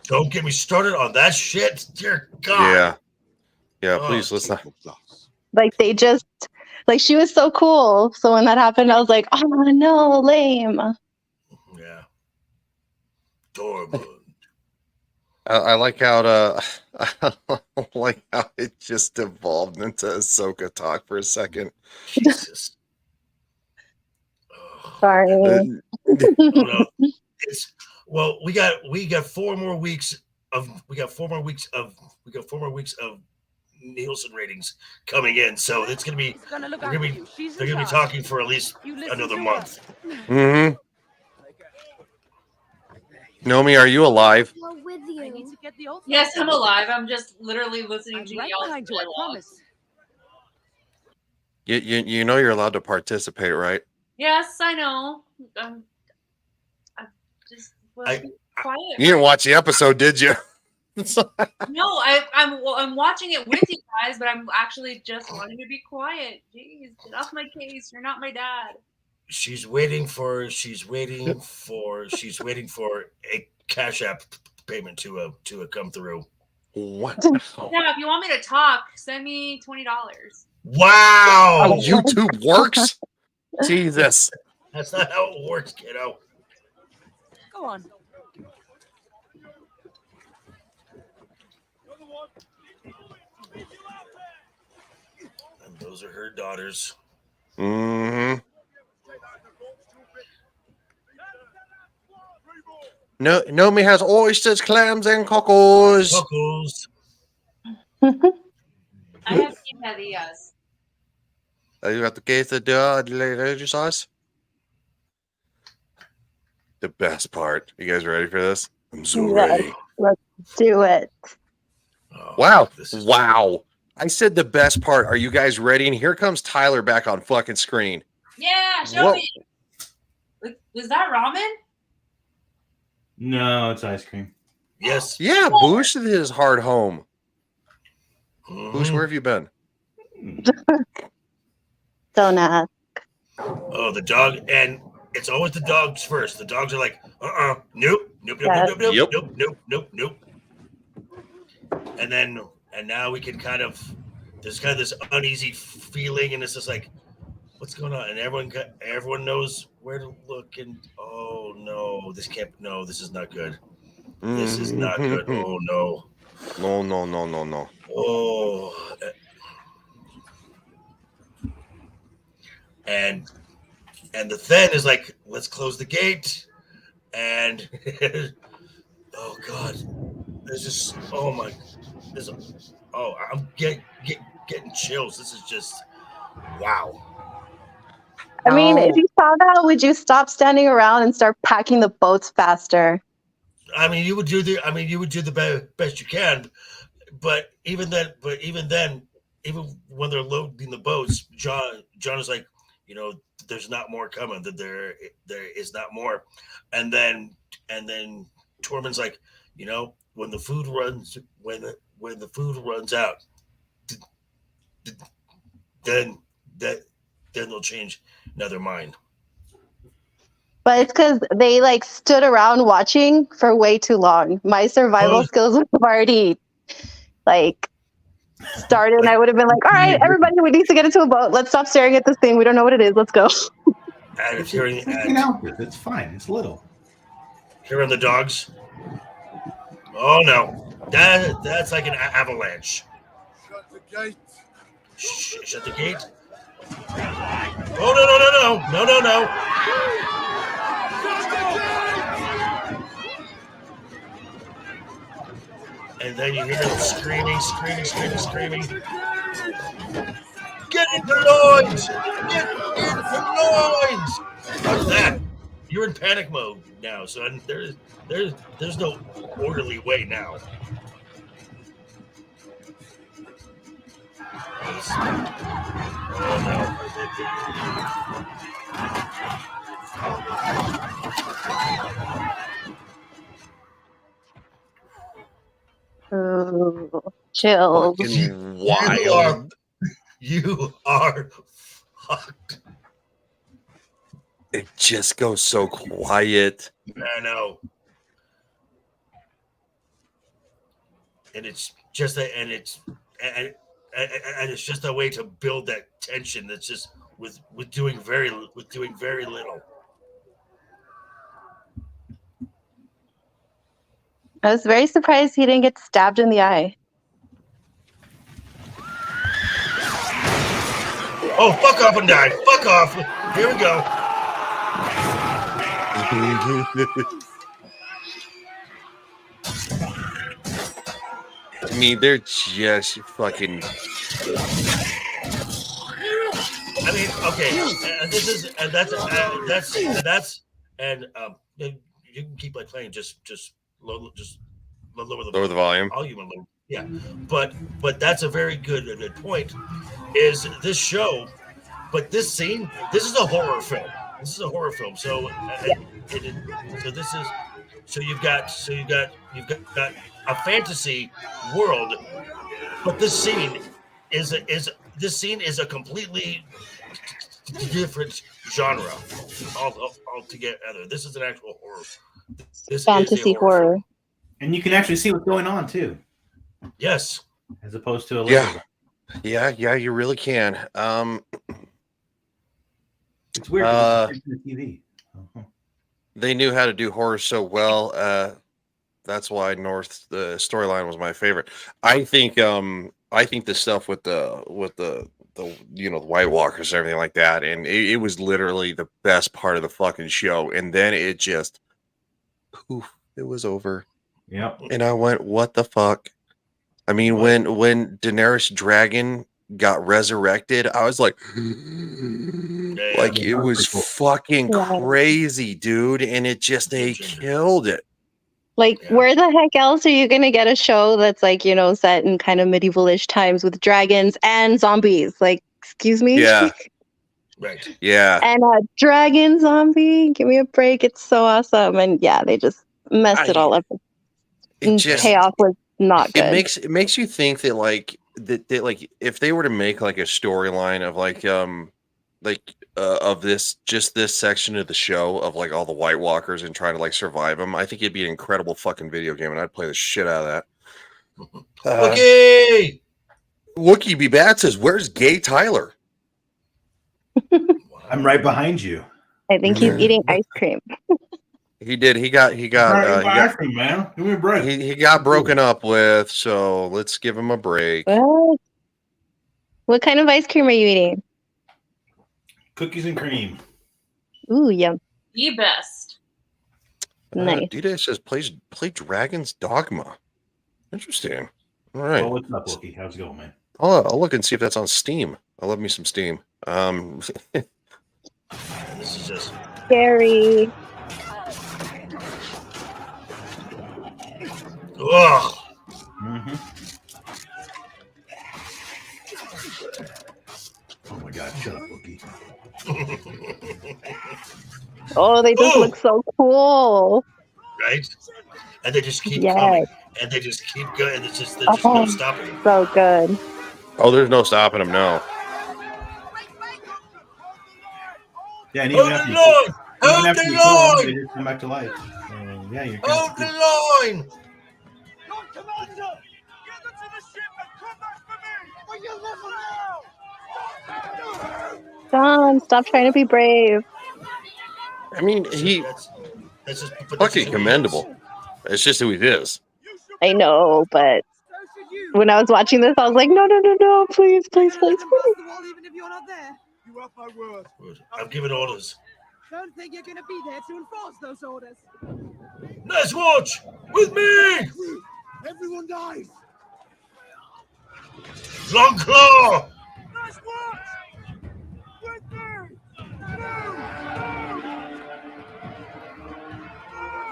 Don't get me started on that shit. Dear God. Yeah, please, let's not. Like, they just, like, she was so cool. So when that happened, I was like, oh no, lame. Yeah. Tormund. I like how I like how it just devolved into Ahsoka talk for a second. Jesus. Sorry. Oh, no. Well, we got 4 more weeks of Nielsen ratings coming in, so it's gonna be they're gonna be talking for at least another month. Mm-hmm. Nomi, are you alive? With you. I need to get the old Yes, I'm alive. I'm just literally listening to right y'all. behind you, I promise. You know you're allowed to participate, right? Yes, I know. I just was quiet. You didn't watch the episode, did you? No, I'm watching it with you guys, but I'm actually just wanting to be quiet. Jeez, get off my case. You're not my dad. She's waiting for a Cash App payment to come through. What? Yeah, if you want me to talk, send me $20. Wow! Oh, YouTube works? Jesus. That's not how it works, kiddo. Go on. And those are her daughters. Mm-hmm. No, Nomi has oysters, clams, and cockles. Cockles. I have quesadillas. You got the quesadilla sauce. The best part. You guys ready for this? I'm so ready. Let's do it. Wow. Wow. I said the best part. Are you guys ready? And here comes Tyler back on fucking screen. Yeah, show me. Was that ramen? No, it's ice cream. Yes. Yeah, Boosh is his hard home. Boosh, where have you been? Don't ask. Oh, the dog, and it's always the dogs first. The dogs are like, nope. And now we can there's kind of this uneasy feeling, and it's just like, what's going on? And everyone knows where to look, and oh no, this is not good. This is not good. Oh no. No. Oh. And the Then is like, let's close the gate. And oh god, there's just I'm getting chills. This is just wow. I mean, if you saw that, would you stop standing around and start packing the boats faster? I mean, you would do the best you can, but even then, even when they're loading the boats, John is like, there's not more coming. That there is not more, and then Tormund's like, when the food runs out, then they'll change their mind. But it's because they stood around watching for way too long. My survival skills would have already started, and I would have been like, all right, everybody, we need to get into a boat. Let's stop staring at this thing. We don't know what it is. Let's go. And if you're it's fine. It's little. Hearing the dogs. Oh no, that's like an avalanche. Shut the gate. Shut the gate. Oh no. And then you hear them screaming. Get into lines! Get into lines! What's that? You're in panic mode now, son. There's no orderly way now. Ooh, chills. Fucking wild. You are fucked. It just goes so quiet. I know. And it's just it's just a way to build that tension. That's just with doing very little. I was very surprised he didn't get stabbed in the eye. Oh, fuck off and die. Fuck off. Here we go. I mean, they're just fucking. I mean, okay, this is and you can keep like playing, just lower Lower the volume. volume a little. Yeah, but that's a very good point. Is this show? But this scene, this is a horror film. This is a horror film. So you've got a fantasy world, but this scene is a completely different genre altogether. This is an actual horror. This fantasy is a horror. horror. And you can actually see what's going on too. Yes. As opposed to a Yeah, you really can. It's weird. It's the TV. They knew how to do horror so well. That's why North the storyline was my favorite. I think the stuff with the White Walkers and everything like that, and it was literally the best part of the fucking show. And then it just poof, it was over. Yep. And I went, what the fuck? I mean, when Daenerys Dragon got resurrected, I was like, like it was fucking crazy, dude. And it just, they killed it. Like, where the heck else are you gonna get a show that's like, set in kind of medievalish times with dragons and zombies? Like, excuse me? Yeah. Right. Yeah. And a dragon zombie? Give me a break. It's so awesome. And yeah, they just messed it all up. Payoff was not good. It makes you think that like if they were to make like a storyline of of this section of the show of like all the White Walkers and trying to like survive them, I think it'd be an incredible fucking video game, and I'd play the shit out of that. Wookie B. Bat says, "Where's Gay Tyler?" I'm right behind you. I think he's eating ice cream. He did. He got ice cream, man. Give me a break. He got broken up with, so let's give him a break. What kind of ice cream are you eating? Cookies and cream. Ooh, yum. The best. Nice. Dita says play Dragon's Dogma. Interesting. All right. Well, what's up, Wookie? How's it going, man? I'll look and see if that's on Steam. I love me some Steam. This is just scary. Ugh. Oh my God! Shut up, Wookie. Oh, they just look so cool. Right? And they just keep coming. And they just keep going. There's just no stopping. So good. Oh, there's no stopping them now. Yeah, and even after you kill them, they just come back to life. Yeah, you're hold the line. Commander! Get them to the ship and come back for me! Or you'll never know! John, stop trying to be brave. I mean, that's just fucking commendable. It's just who he is. I know, but when I was watching this, I was like, no, please, please, please, please. Even if you're not there. You have my word. I've given orders. Don't think you're going to be there to enforce those orders. Nice watch! With me! Everyone dies! Long claw! Nice watch! With me!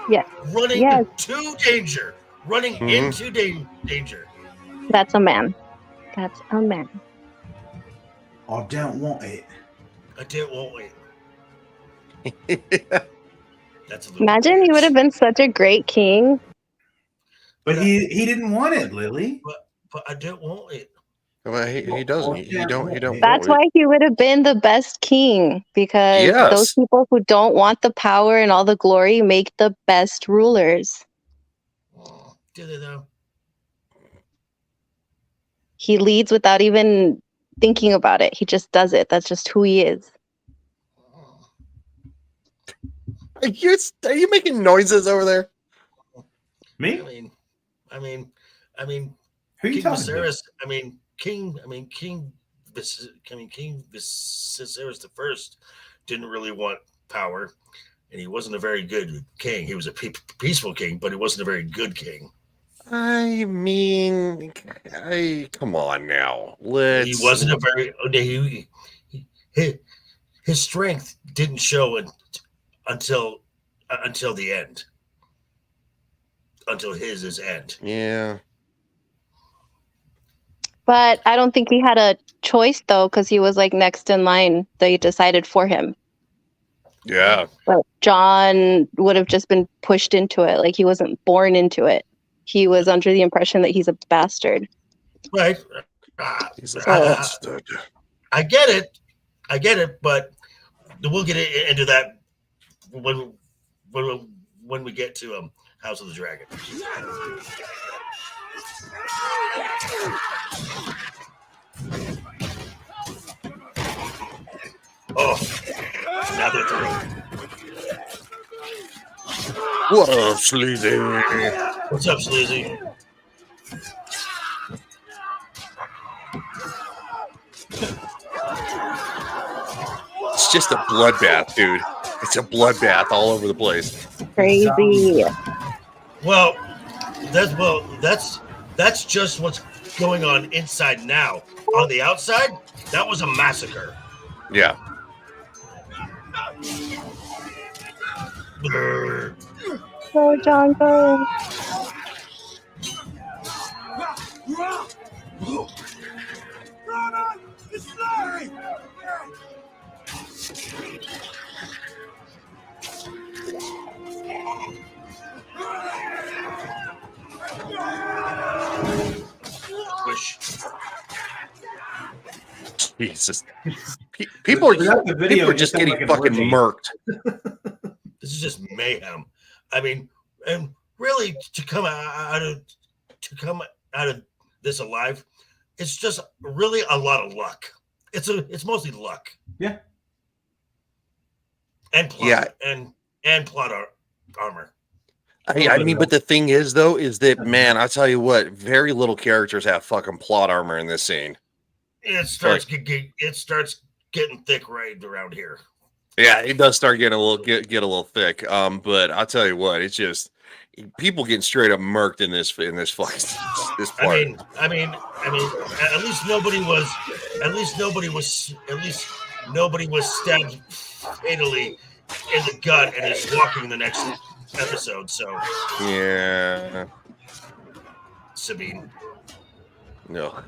Yes. Running to danger. Running into danger. That's a man. That's a man. I don't want it. I don't want it. That's a Imagine he would have been such a great king. But he didn't want it, Lily. But I don't want it. Well, he doesn't. He don't. That's why he would have been the best king, because those people who don't want the power and all the glory make the best rulers. Do they though? He leads without even thinking about it. He just does it. That's just who he is. Are you making noises over there? Me? I mean, who are you King talking Viserys, King Viserys the First didn't really want power. and he wasn't a very good king. He was a peaceful king, but he wasn't a very good king. I mean, come on now. He wasn't a very his strength didn't show until the end, until his end. Yeah. But I don't think he had a choice though, because he was like next in line. They decided for him. Yeah. But John would have just been pushed into it. Like he wasn't born into it. He was under the impression that he's a bastard. Right. He's a bastard. I get it, but we'll get into that when we get to House of the Dragon. Oh, now they're through. What up, Sleazy? What's up, Sleazy? It's just a bloodbath, dude. It's a bloodbath all over the place. Crazy. Well, that's just what's going on inside now. On the outside, that was a massacre. Yeah. Go, John, go. Jesus. People are just getting fucking murked. This is just mayhem. I mean, and really to come out of this alive, it's just really a lot of luck. It's mostly luck. Yeah. And plot, and plot armor. I mean, but the thing is, though, is that, man, I'll tell you what, very little characters have fucking plot armor in this scene. It starts getting thick right around here. Yeah, it does start getting a little thick. But I'll tell you what, it's just people getting straight up murked in this fucking this part. I mean, at least nobody was stabbed fatally in the gut and is walking the next episode. So yeah, Sabine. No,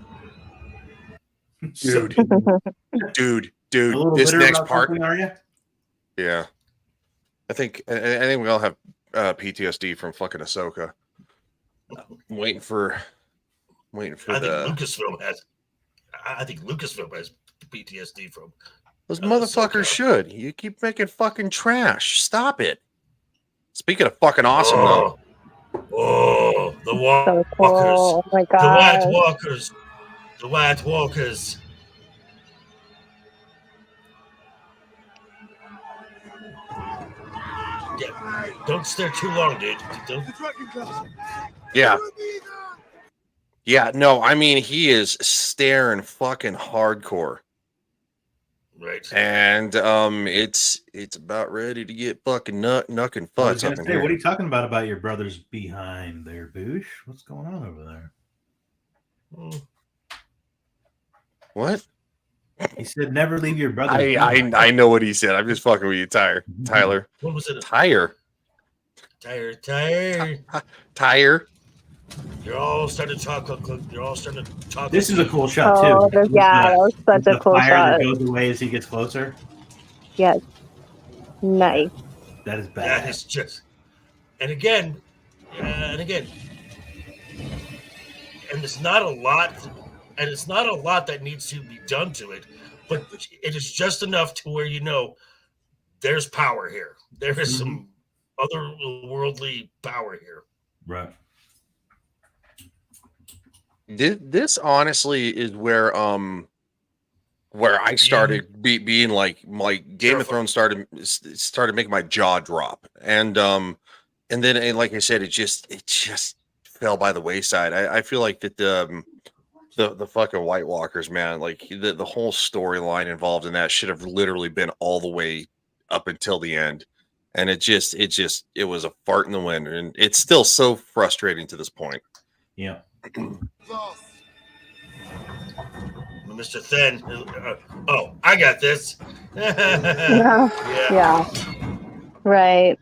dude. This next part, are you? Yeah, I think we all have PTSD from fucking Ahsoka. I'm waiting for I think Lucasfilm has PTSD from those motherfuckers. Should you keep making fucking trash? Stop it. Speaking of fucking awesome, though. Oh, the So Walkers. cool. Oh my The god. White Walkers. The White Walkers. Yeah, don't stare too long, dude. Don't. Yeah, no, I mean, he is staring fucking hardcore. Right. And it's about ready to get fucking nuck and I was futz up gonna in say, here. what are you talking about your brother's behind there, Boosh? What's going on over there? What? He said, "Never leave your brother." I know what he said. I'm just fucking with you, Tyler. What was it? Tire. You're all starting to talk. This is a cool shot Oh, too. yeah, that was such a The cool fire shot. that goes away as he gets closer. Yes. Nice. That is bad. That is just, and again, and it's not a lot, that needs to be done to it, but it is just enough to where there's power here. There is some otherworldly power here. Right. This honestly is where I started being like Game of Thrones started making my jaw drop, and then like I said, it just fell by the wayside. I feel like that the fucking White Walkers, man, like the whole storyline involved in that should have literally been all the way up until the end, and it was a fart in the wind, and it's still so frustrating to this point. Yeah. Mr. Thin. Oh, I got this. Yeah. Right.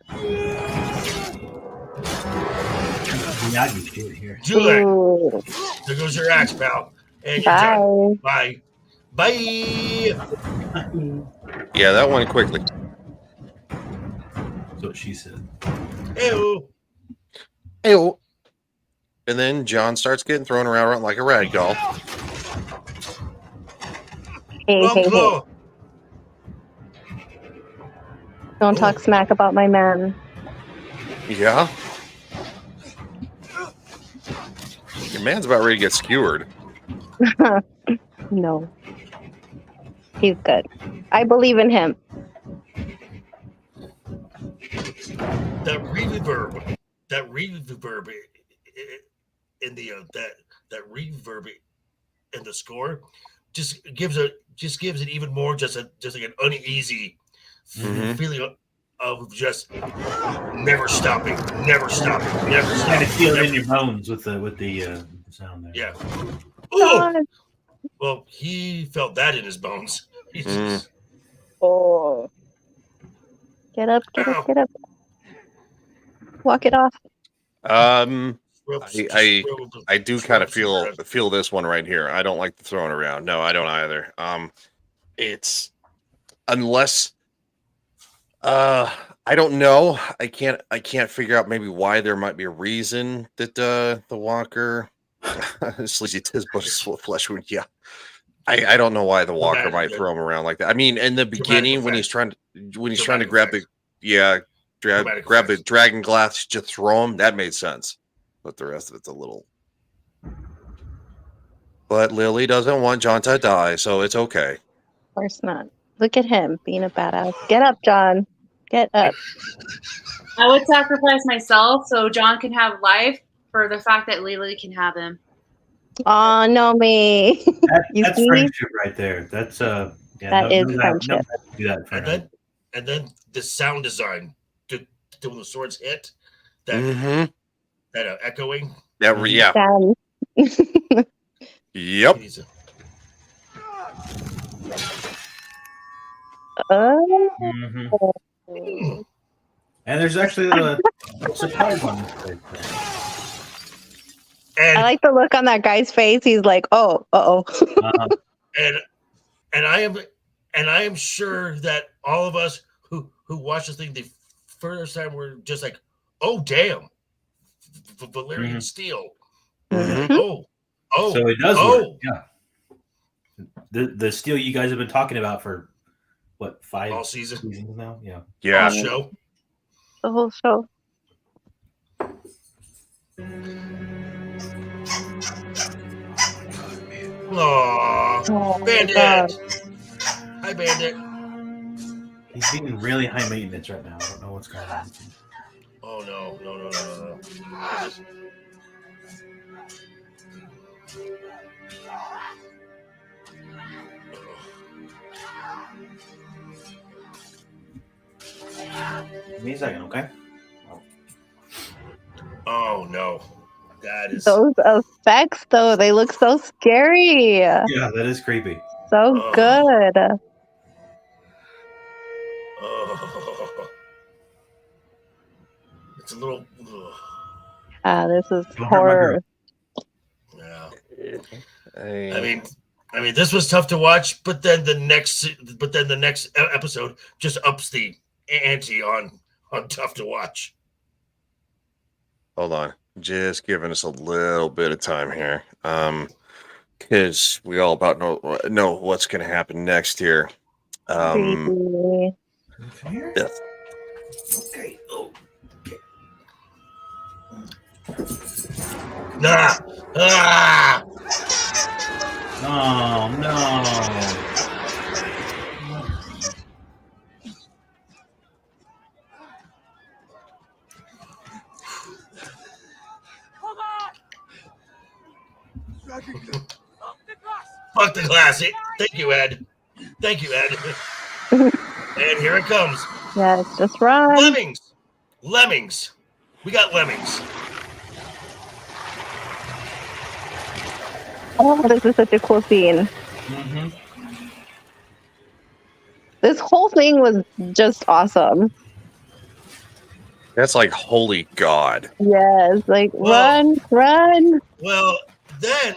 Juliet, Ooh. there goes your axe, pal. And you're Bye. done. Bye. Bye. Yeah, that went quickly. That's what she said. Ew. Ew. And then John starts getting thrown around like a rag doll. Hey. Don't talk smack about my man. Yeah. Your man's about ready to get skewered. No. He's good. I believe in him. That reverb in the that reverb in the score just gives it even more just like an uneasy feeling of just never stopping. Kind of feel it in your bones with the sound there. Yeah. Ooh. Well, he felt that in his bones. He's just, Oh. Get up. Walk it off. I do kind of feel this one right here. I don't like the throwing around. No, I don't either. It's unless I don't know. I can't figure out maybe why there might be a reason that the walker sleazy tis but flesh wound. Yeah. I don't know why the walker might throw him around like that. I mean, in the beginning when he's trying to grab the grab the dragon glass to throw him, that made sense. But the rest of it's a little. But Lily doesn't want John to die, so it's okay. Of course not. Look at him being a badass. Get up, John. Get up. I would sacrifice myself so John can have life for the fact that Lily can have him. Oh, Nomi. That's friendship right there. That's that is friendship. Do that for and then the sound design when the swords hit that echoing. Yeah. Yep. And there's actually a surprise one. I like the look on that guy's face. He's like, "Oh, And I am sure that all of us who watched this thing the first time were just like, "Oh, damn, Valyrian steel." Oh, so it does work. Yeah. The steel you guys have been talking about for what, 5 all seasons now? Yeah. Yeah. Show. The whole show. Aww, Bandit. Hi, Bandit. He's being really high maintenance right now. I don't know what's going on. Oh no. Give me a second, okay? Oh no. That is those effects, though, they look so scary. Yeah, that is creepy. So good. It's a little. This is horror. Yeah. I mean, this was tough to watch, but then the next episode just ups the ante on tough to watch. Hold on. Just giving us a little bit of time here. Because we all about know what's going to happen next here. Creepy. Yeah. Okay. Nah. Ah! Oh no. Fuck the glass. Thank you, Ed. And here it comes. Yes, just run. Lemmings. We got lemmings. Oh, this is such a cool scene. Mm-hmm. This whole thing was just awesome. That's like, holy God. Yes, like run. Well, then,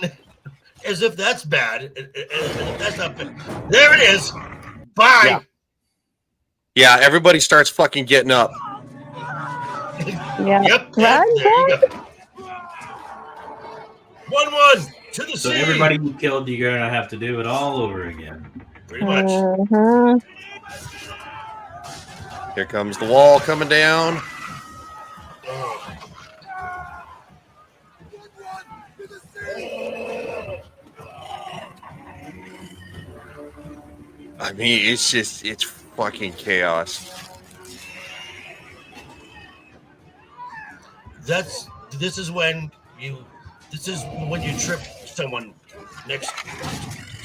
as if that's bad, as if that's not bad. There it is. Bye. Yeah, everybody starts fucking getting up. Yeah. Yep. Run, There you go. 1-1 to the So sea. everybody you killed, you're gonna have to do it all over again. Pretty much. Mm-hmm. Here comes the wall coming down. I mean, it's fucking chaos. This is when you trip someone next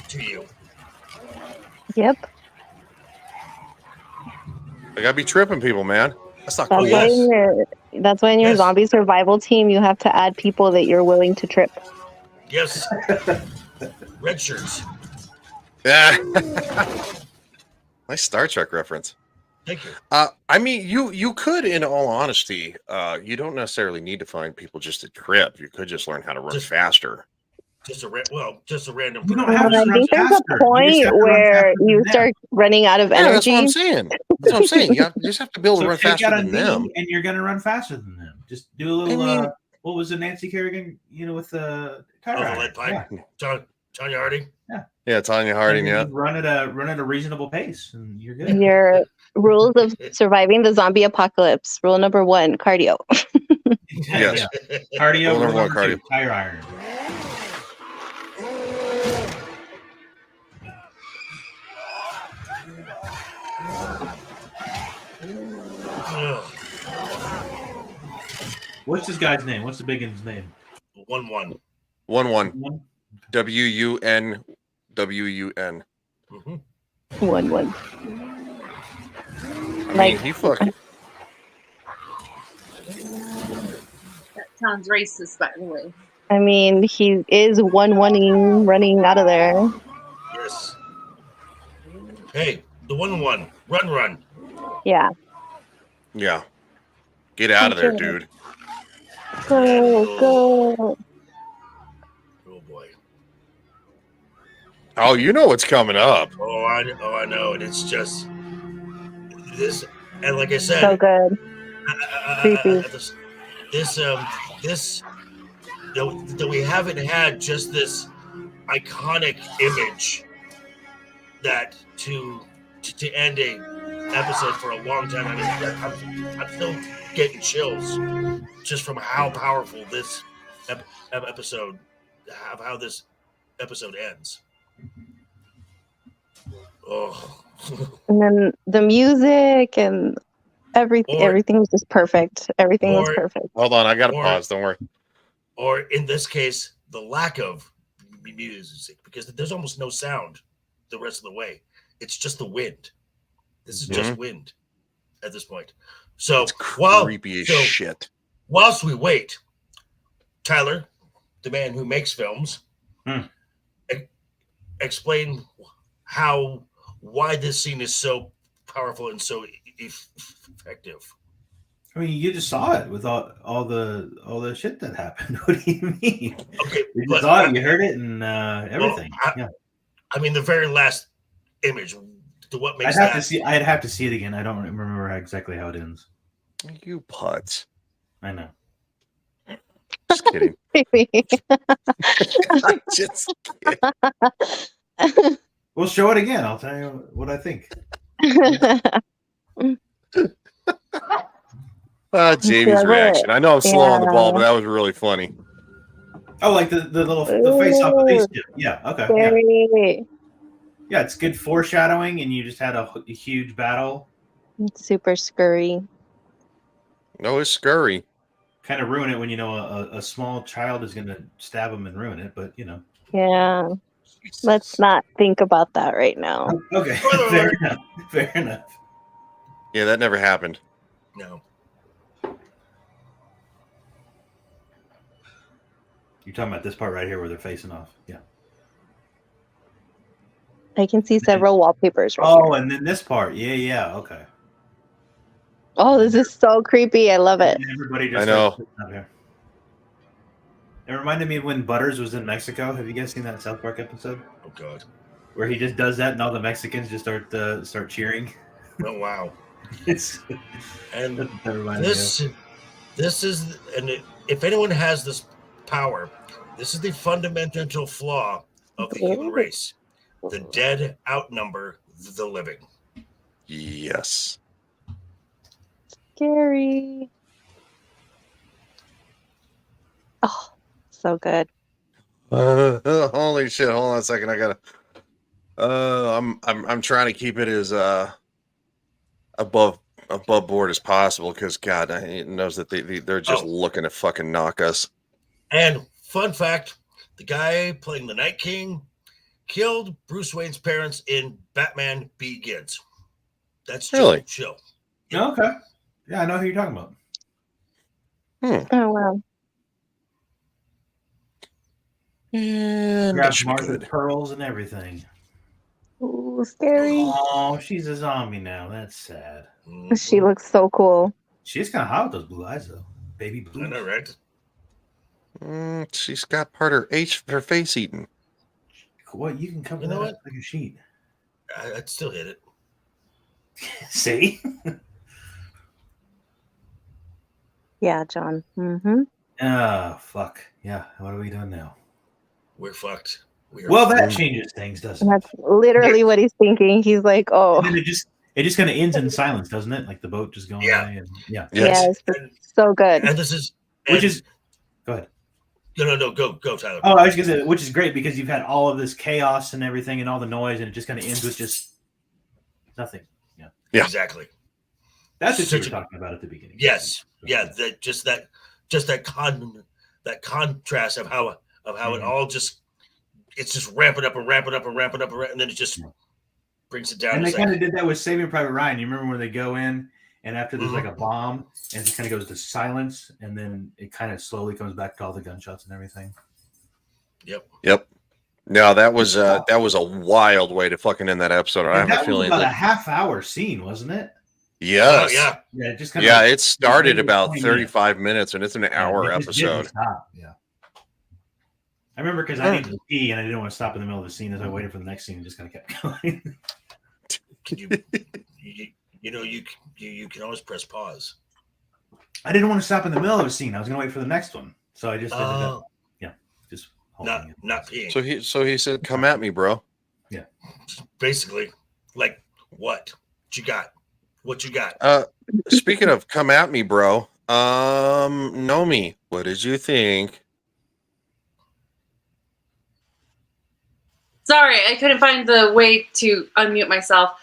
to you. Yep. I gotta be tripping people, man. That's not That's cool. why in your zombie survival team, you have to add people that you're willing to trip. Yes. Red shirts. Yeah. Nice Star Trek reference. Thank you. I mean, you could, in all honesty, you don't necessarily need to find people just to trip. You could just learn how to run faster. Just a random. You don't have to I run think there's faster. a point where you start running out of Yeah, energy. that's what I'm saying. That's what I'm saying. You just have to be able to run if they've faster got a than them. knee and you're gonna run faster than them, just do a little. I mean- What was the Nancy Kerrigan? With the tire the iron. lead pipe. Yeah. Tanya Harding. Yeah, Tanya Harding. And Yeah. you run at a reasonable pace, and you're good. Your rules of surviving the zombie apocalypse. Rule number 1, cardio. Yes. Cardio. Rule number Rule one, number 2, cardio. tire iron. What's this guy's name? What's the big one's name? 1-1. 1-1. WUN. WUN. 1-1. I mean, he fucking. That sounds racist, by the way. I mean, he is 1-1ing running out of there. Yes. Hey, the 1-1. Run. Yeah. Yeah. Get out of there, Okay. dude. Go. Oh boy. Oh, you know what's coming up. Oh, I know. And it's just this, and like I said, So good. Creepy. That we haven't had just this iconic image that to end a episode for a long time. I mean, I'm still getting chills just from how powerful this episode, how this episode ends. Oh. And then the music and everything was just perfect. Everything was perfect. Hold on, I gotta pause. Don't worry. Or in this case, the lack of music, because there's almost no sound the rest of the way. It's just the wind. This is just wind at this point. So creepy as shit. Whilst we wait, Tyler, the man who makes films, explain why this scene is so powerful and so effective. I mean, you just saw it with all the shit that happened. What do you mean? Okay, you just saw it, you heard it, and everything. Well, I mean, the very last image. What makes I'd have to see it again. I don't remember exactly how it ends. You putz. I know. Just kidding. Just kidding. We'll show it again. I'll tell you what I think. Jamie's reaction. I know I'm slow on the ball, but that was really funny. Oh, like the face off the face tip. Yeah. Okay. Yeah, it's good foreshadowing, and you just had a huge battle. It's super scurry. No, it's scurry. Kind of ruin it when you know a small child is going to stab him and ruin it, but you know. Yeah. Let's not think about that right now. Okay. Fair enough. Yeah, that never happened. No. You're talking about this part right here where they're facing off. Yeah. I can see several wallpapers right Oh, here. and then this part. Yeah. Okay. Oh, this is so creepy. I love it. And everybody just I know. starts sitting up here. It reminded me of when Butters was in Mexico. Have you guys seen that South Park episode? Oh God. Where he just does that and all the Mexicans just start cheering. Oh wow. It's And that reminded me of. this is, and if anyone has this power, this is the fundamental flaw of the human race. The dead outnumber the living. Yes. Scary. Oh, so good. Holy shit! Hold on a second. I gotta. I'm trying to keep it as above board as possible because God, it knows that they're just looking to fucking knock us. And fun fact: the guy playing the Night King killed Bruce Wayne's parents in Batman Begins. That's really show. Okay. Yeah, I know who you're talking about. Oh wow. Yeah, Grabs Martha's pearls and everything. Ooh, scary. Oh, she's a zombie now. That's sad. She looks so cool. She's kind of hot with those blue eyes, though. Baby blue. I know, right? She's got part of her face eaten. What? You can cover that up like a sheet. I'd still hit it. See? Yeah, John. Mm-hmm. Ah, fuck. Yeah. What are we doing now? We're fucked. Well, that changes things, doesn't it? That's literally what he's thinking. He's like, oh. And then it just kind of ends in silence, doesn't it? Like the boat just going away. And, yeah. Yes. So good. And this is go ahead. No, go, Tyler. Oh, I was gonna say, which is great because you've had all of this chaos and everything and all the noise, and it just kind of ends with just nothing. Yeah. Exactly. That's what you were talking about at the beginning. Yes. Yeah. That contrast of how it all just, it's just ramping up and then it just brings it down. And they It's kind like, of did that with Saving Private Ryan. You remember when they go in and after there's like a bomb and it just kind of goes to silence and then it kind of slowly comes back to all the gunshots and everything. Yep. No, that was a wild way to fucking end that episode. I have a feeling about that a half-hour scene, wasn't it? yes, yeah, it just kind it started about 35 minutes and it's an hour it just didn't episode. stop. Yeah. I remember because I needed to pee and I didn't want to stop in the middle of the scene as I waited for the next scene and just kind of kept going. you can always press pause. I didn't want to stop in the middle of a scene. I was going to wait for the next one, so I just ended up, just holding it. Not peeing. So he said, "Come at me, bro." Yeah. Basically, like what you got? What you got? Speaking of come at me, bro. Nomi, what did you think? Sorry, I couldn't find the way to unmute myself.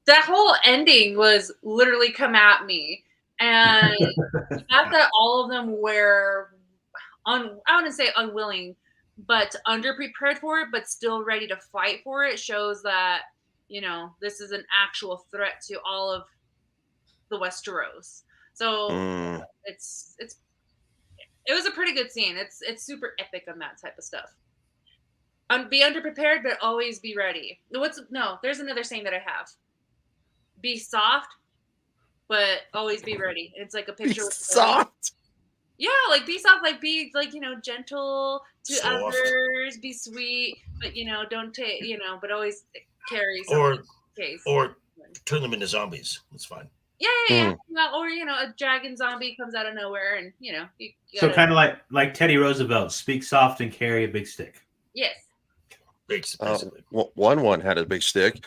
That whole ending was literally come at me. And the fact that all of them were I wouldn't say unwilling, but underprepared for it, but still ready to fight for it shows that, this is an actual threat to all of the Westeros. So it was a pretty good scene. It's super epic on that type of stuff. Be underprepared, but always be ready. There's another saying that I have. Be soft, but always be ready. It's like a picture. Be soft. Yeah, like be soft, like be like gentle to Soft. others, be sweet, but don't take but always carry Or some case. Or turn them into zombies. That's fine. Yeah. Or a dragon zombie comes out of nowhere, and you So gotta, kind of like Teddy Roosevelt, speak soft and carry a big stick. yes. Basically. One had a big stick.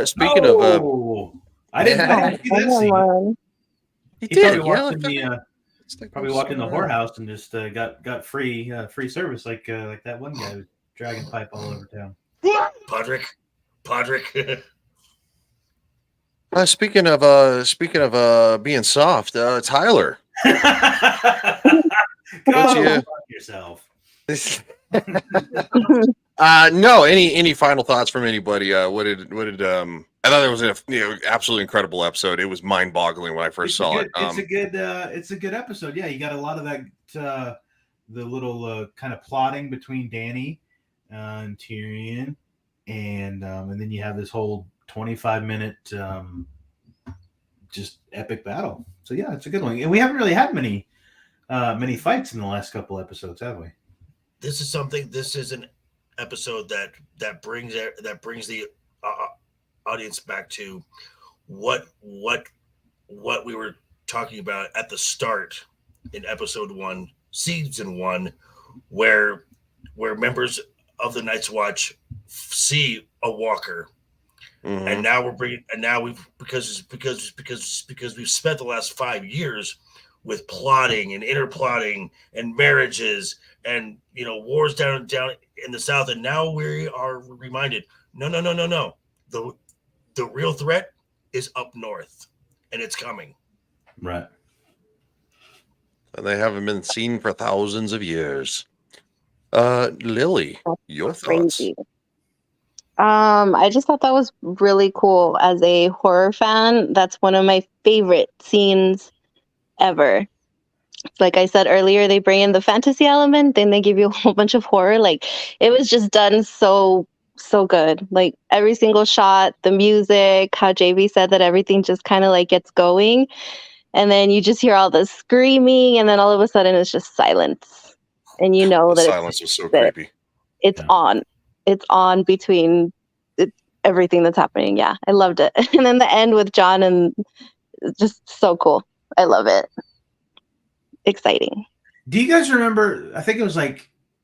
Speaking of, I didn't see that scene. He probably did. walked in the whorehouse and just got free service like that one guy with dragon pipe all over town. Podrick. Speaking of being soft, Tyler. Go yourself. No. Any final thoughts from anybody? What did I thought it was an absolutely incredible episode. It was mind-boggling when I first saw it. It's a good episode. Yeah, you got a lot of that. The little kind of plotting between Dany and Tyrion, and then you have this whole 25-minute just epic battle. So yeah, it's a good one. And we haven't really had many fights in the last couple episodes, have we? This is an episode that brings the audience back to what we were talking about at the start in episode 1, season 1, where members of the Night's Watch see a walker. Mm-hmm. And now because we've spent the last 5 years with plotting and inner plotting and marriages and wars down in the South, and now we are reminded, no. The real threat is up north, and it's coming. Right. And they haven't been seen for thousands of years. Lily, your thoughts? Crazy. I just thought that was really cool. As a horror fan, that's one of my favorite scenes ever. Like I said earlier, they bring in the fantasy element, then they give you a whole bunch of horror. Like, it was just done so good. Like, every single shot, the music, how JV said that everything just kind of like gets going, and then you just hear all the screaming, and then all of a sudden it's just silence, and you know The that silence was so creepy. it's on. It's on between everything that's happening. Yeah, I loved it. And then the end with John, and just so cool. I love it. Exciting. Do you guys remember? I think it was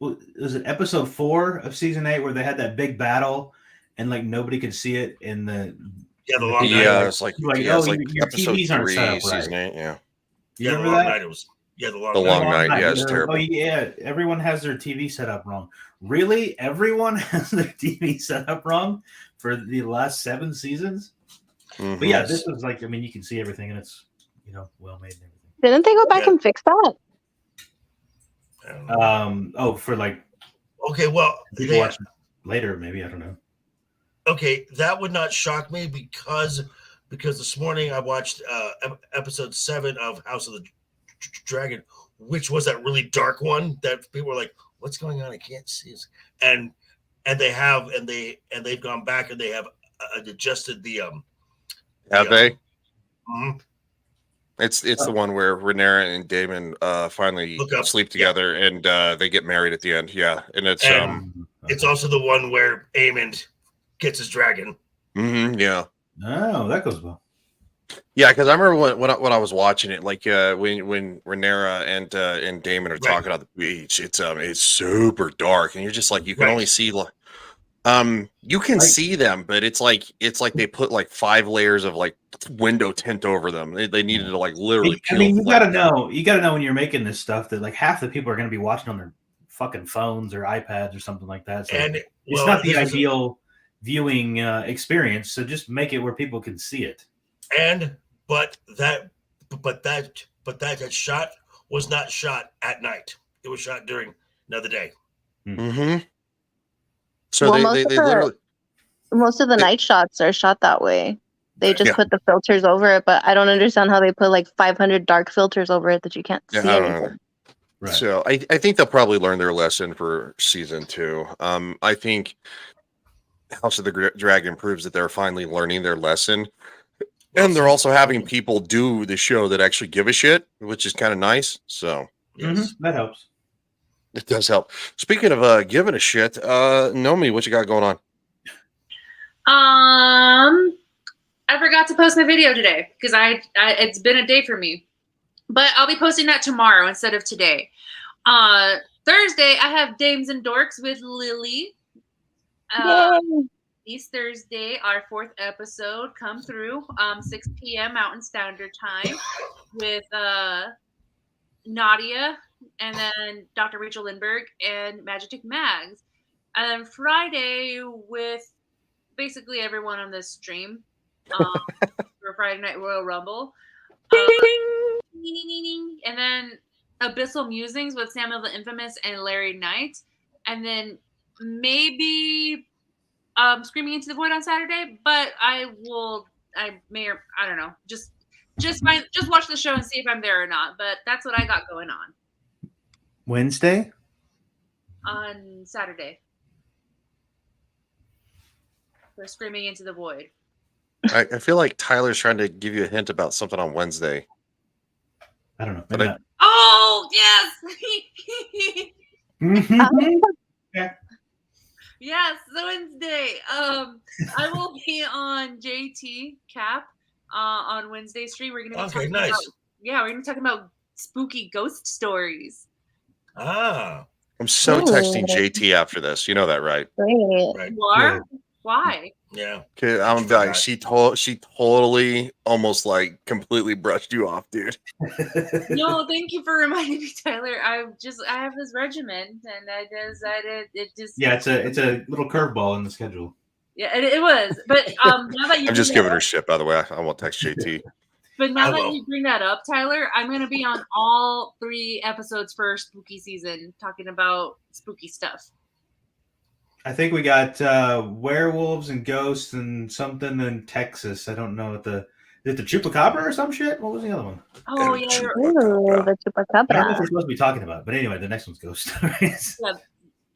was it episode 4 of season 8 where they had that big battle and like nobody could see it in the the long night. Yeah, it's like your episode TVs aren't 3, set up right. season 8. Yeah. You the remember long that? night. It was the The long night. Yeah, it's terrible. Oh yeah, everyone has their TV set up wrong. Really? Everyone has their TV set up wrong for the last 7 seasons? Mm-hmm. But yeah, this was like, I mean, you can see everything and it's, well made and everything. Didn't they go back and fix that? For like, okay, well, people watch later, maybe, I don't know. Okay, that would not shock me because this morning I watched episode 7 of House of the Dragon, which was that really dark one that people were like, "What's going on? I can't see it." And they've gone back and they have adjusted the Have they? Mhm. It's the one where Rhaenyra and Daemon finally sleep together and they get married at the end. Yeah, and it's it's also the one where Aemond gets his dragon. Mm-hmm, yeah. Oh, that goes well. Yeah, because I remember when I was watching it, like when Rhaenyra and Daemon are talking on the beach, it's super dark, and you're just like you can only see you can see them, but it's like they put like 5 layers of like window tint over them. They needed to like literally. I mean, you gotta know when you're making this stuff that like half the people are gonna be watching on their fucking phones or iPads or something like that. So And, it's not the ideal viewing experience. So just make it where people can see it. But that shot was not shot at night. It was shot during another day. Mm-hmm. So they literally most of the night shots are shot that way. They just put the filters over it, but I don't understand how they put like 500 dark filters over it that you can't see anything. Right. So I think they'll probably learn their lesson for season 2. I think House of the Dragon proves that they're finally learning their lesson. And they're also having people do the show that actually give a shit, which is kind of nice. So that helps. It does help. Speaking of giving a shit, Nomi, what you got going on? I forgot to post my video today because I it's been a day for me, but I'll be posting that tomorrow instead of today. Thursday I have Dames and Dorks with Lily. This Thursday, our 4th episode come through 6 p.m. Mountain Standard Time with Nadia and then Dr. Rachel Lindbergh and Magic Mags. And then Friday with basically everyone on this stream for Friday Night Royal Rumble. And then Abyssal Musings with Samuel the Infamous and Larry Knight. And then maybe Screaming Into the Void on Saturday, but I don't know. Just watch the show and see if I'm there or not. But that's what I got going Wednesday? on Saturday. For Screaming Into the Void. I feel like Tyler's trying to give you a hint about something on Wednesday. I don't know. But I, Oh, yes. Yes, so Wednesday. I will be on JT Cap on Wednesday stream. We're gonna be talking about we're gonna be talking about spooky ghost stories. Ah. I'm so texting JT after this. You know that, right? Right. You are? Why? Yeah. Okay, I'm like, she totally almost like completely brushed you off, dude. No, thank you for reminding me, Tyler. I have this regimen, and I decided it just. Yeah, it's a little curveball in the schedule. Yeah, it was. But now that you I'm just bring giving that her up- shit, by the way. I won't text JT. But now that you bring that up, Tyler, I'm gonna be on all 3 episodes for spooky season, talking about spooky stuff. I think we got werewolves and ghosts and something in Texas. I don't know is it the chupacabra or some shit? What was the other one? Oh yeah, The I don't know what chupacabra. we're supposed to be talking about, but anyway, the next one's ghost stories. Yeah,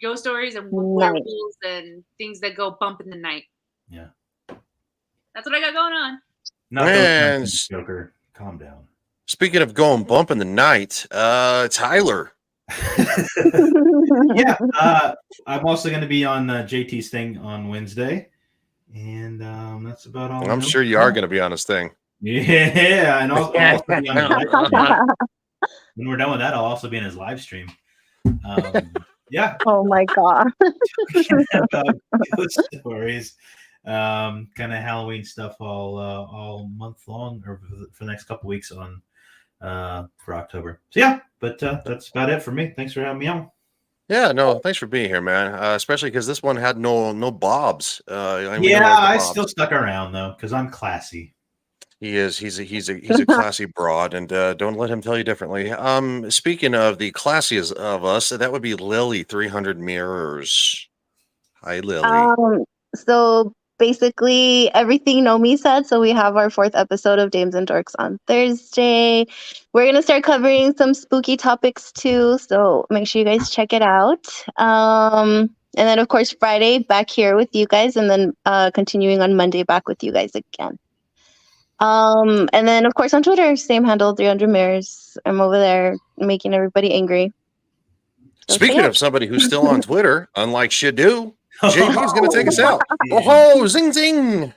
ghost stories and Nice. werewolves and things that go bump in the night. Yeah. That's what I got going on. Not Man, those Joker. Calm down. speaking of going bump in the night, Tyler. Yeah, I'm also going to be on JT's thing on Wednesday, and that's about all. I'm sure you are going to be on this thing. Yeah, and also be on his live stream. When we're done with that, I'll also be in his live stream. Yeah. Oh my god. About ghost stories, kind of Halloween stuff all month long, or for the next couple weeks on for October. So yeah, but that's about it for me. Thanks for having me on. Yeah, no, thanks for being here, man. Especially because this one had no Bobs. I still stuck around though because I'm classy. He is. He's a classy broad, and don't let him tell you differently. Speaking of the classiest of us, that would be Lily 300 Mirrors. Hi, Lily. So basically everything Nomi said. So we have our 4th episode of Dames and Dorks on Thursday. We're gonna start covering some spooky topics too. So make sure you guys check it out. And then of course Friday back here with you guys, and then continuing on Monday back with you guys again. And then of course on Twitter, same handle, 300 Mirrors. I'm over there making everybody angry. So Speaking of somebody who's still on Twitter, unlike Shadu, JP's going to take us out. Oh, zing zing!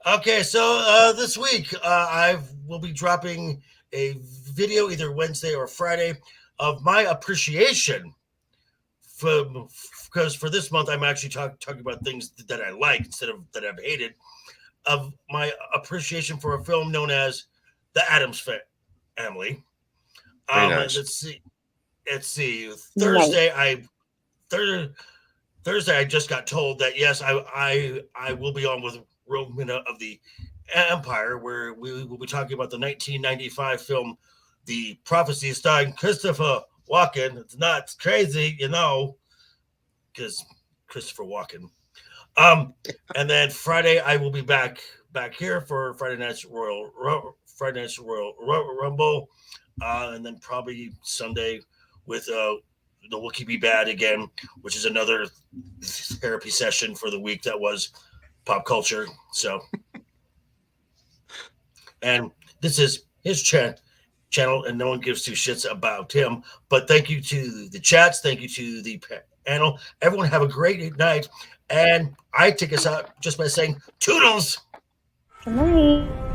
Okay, so this week I will be dropping a video either Wednesday or Friday of my appreciation because for this month I'm actually talking about things that I like instead of that I've hated, of my appreciation for a film known as The Addams Family. Very nice. Let's see. Thursday I just got told that yes, I will be on with Roman of the Empire, where we will be talking about the 1995 film The Prophecy, starring Christopher Walken. It's not crazy, because Christopher Walken. And then Friday I will be back here for Friday Night's Royal Rumble, and then probably Sunday with the Wookiee Be Bad again, which is another therapy session for the week that was pop culture. So, and this is his channel, and no one gives 2 shits about him. But thank you to the chats, thank you to the panel. Everyone have a great night, and I take us out just by saying toodles. Good night.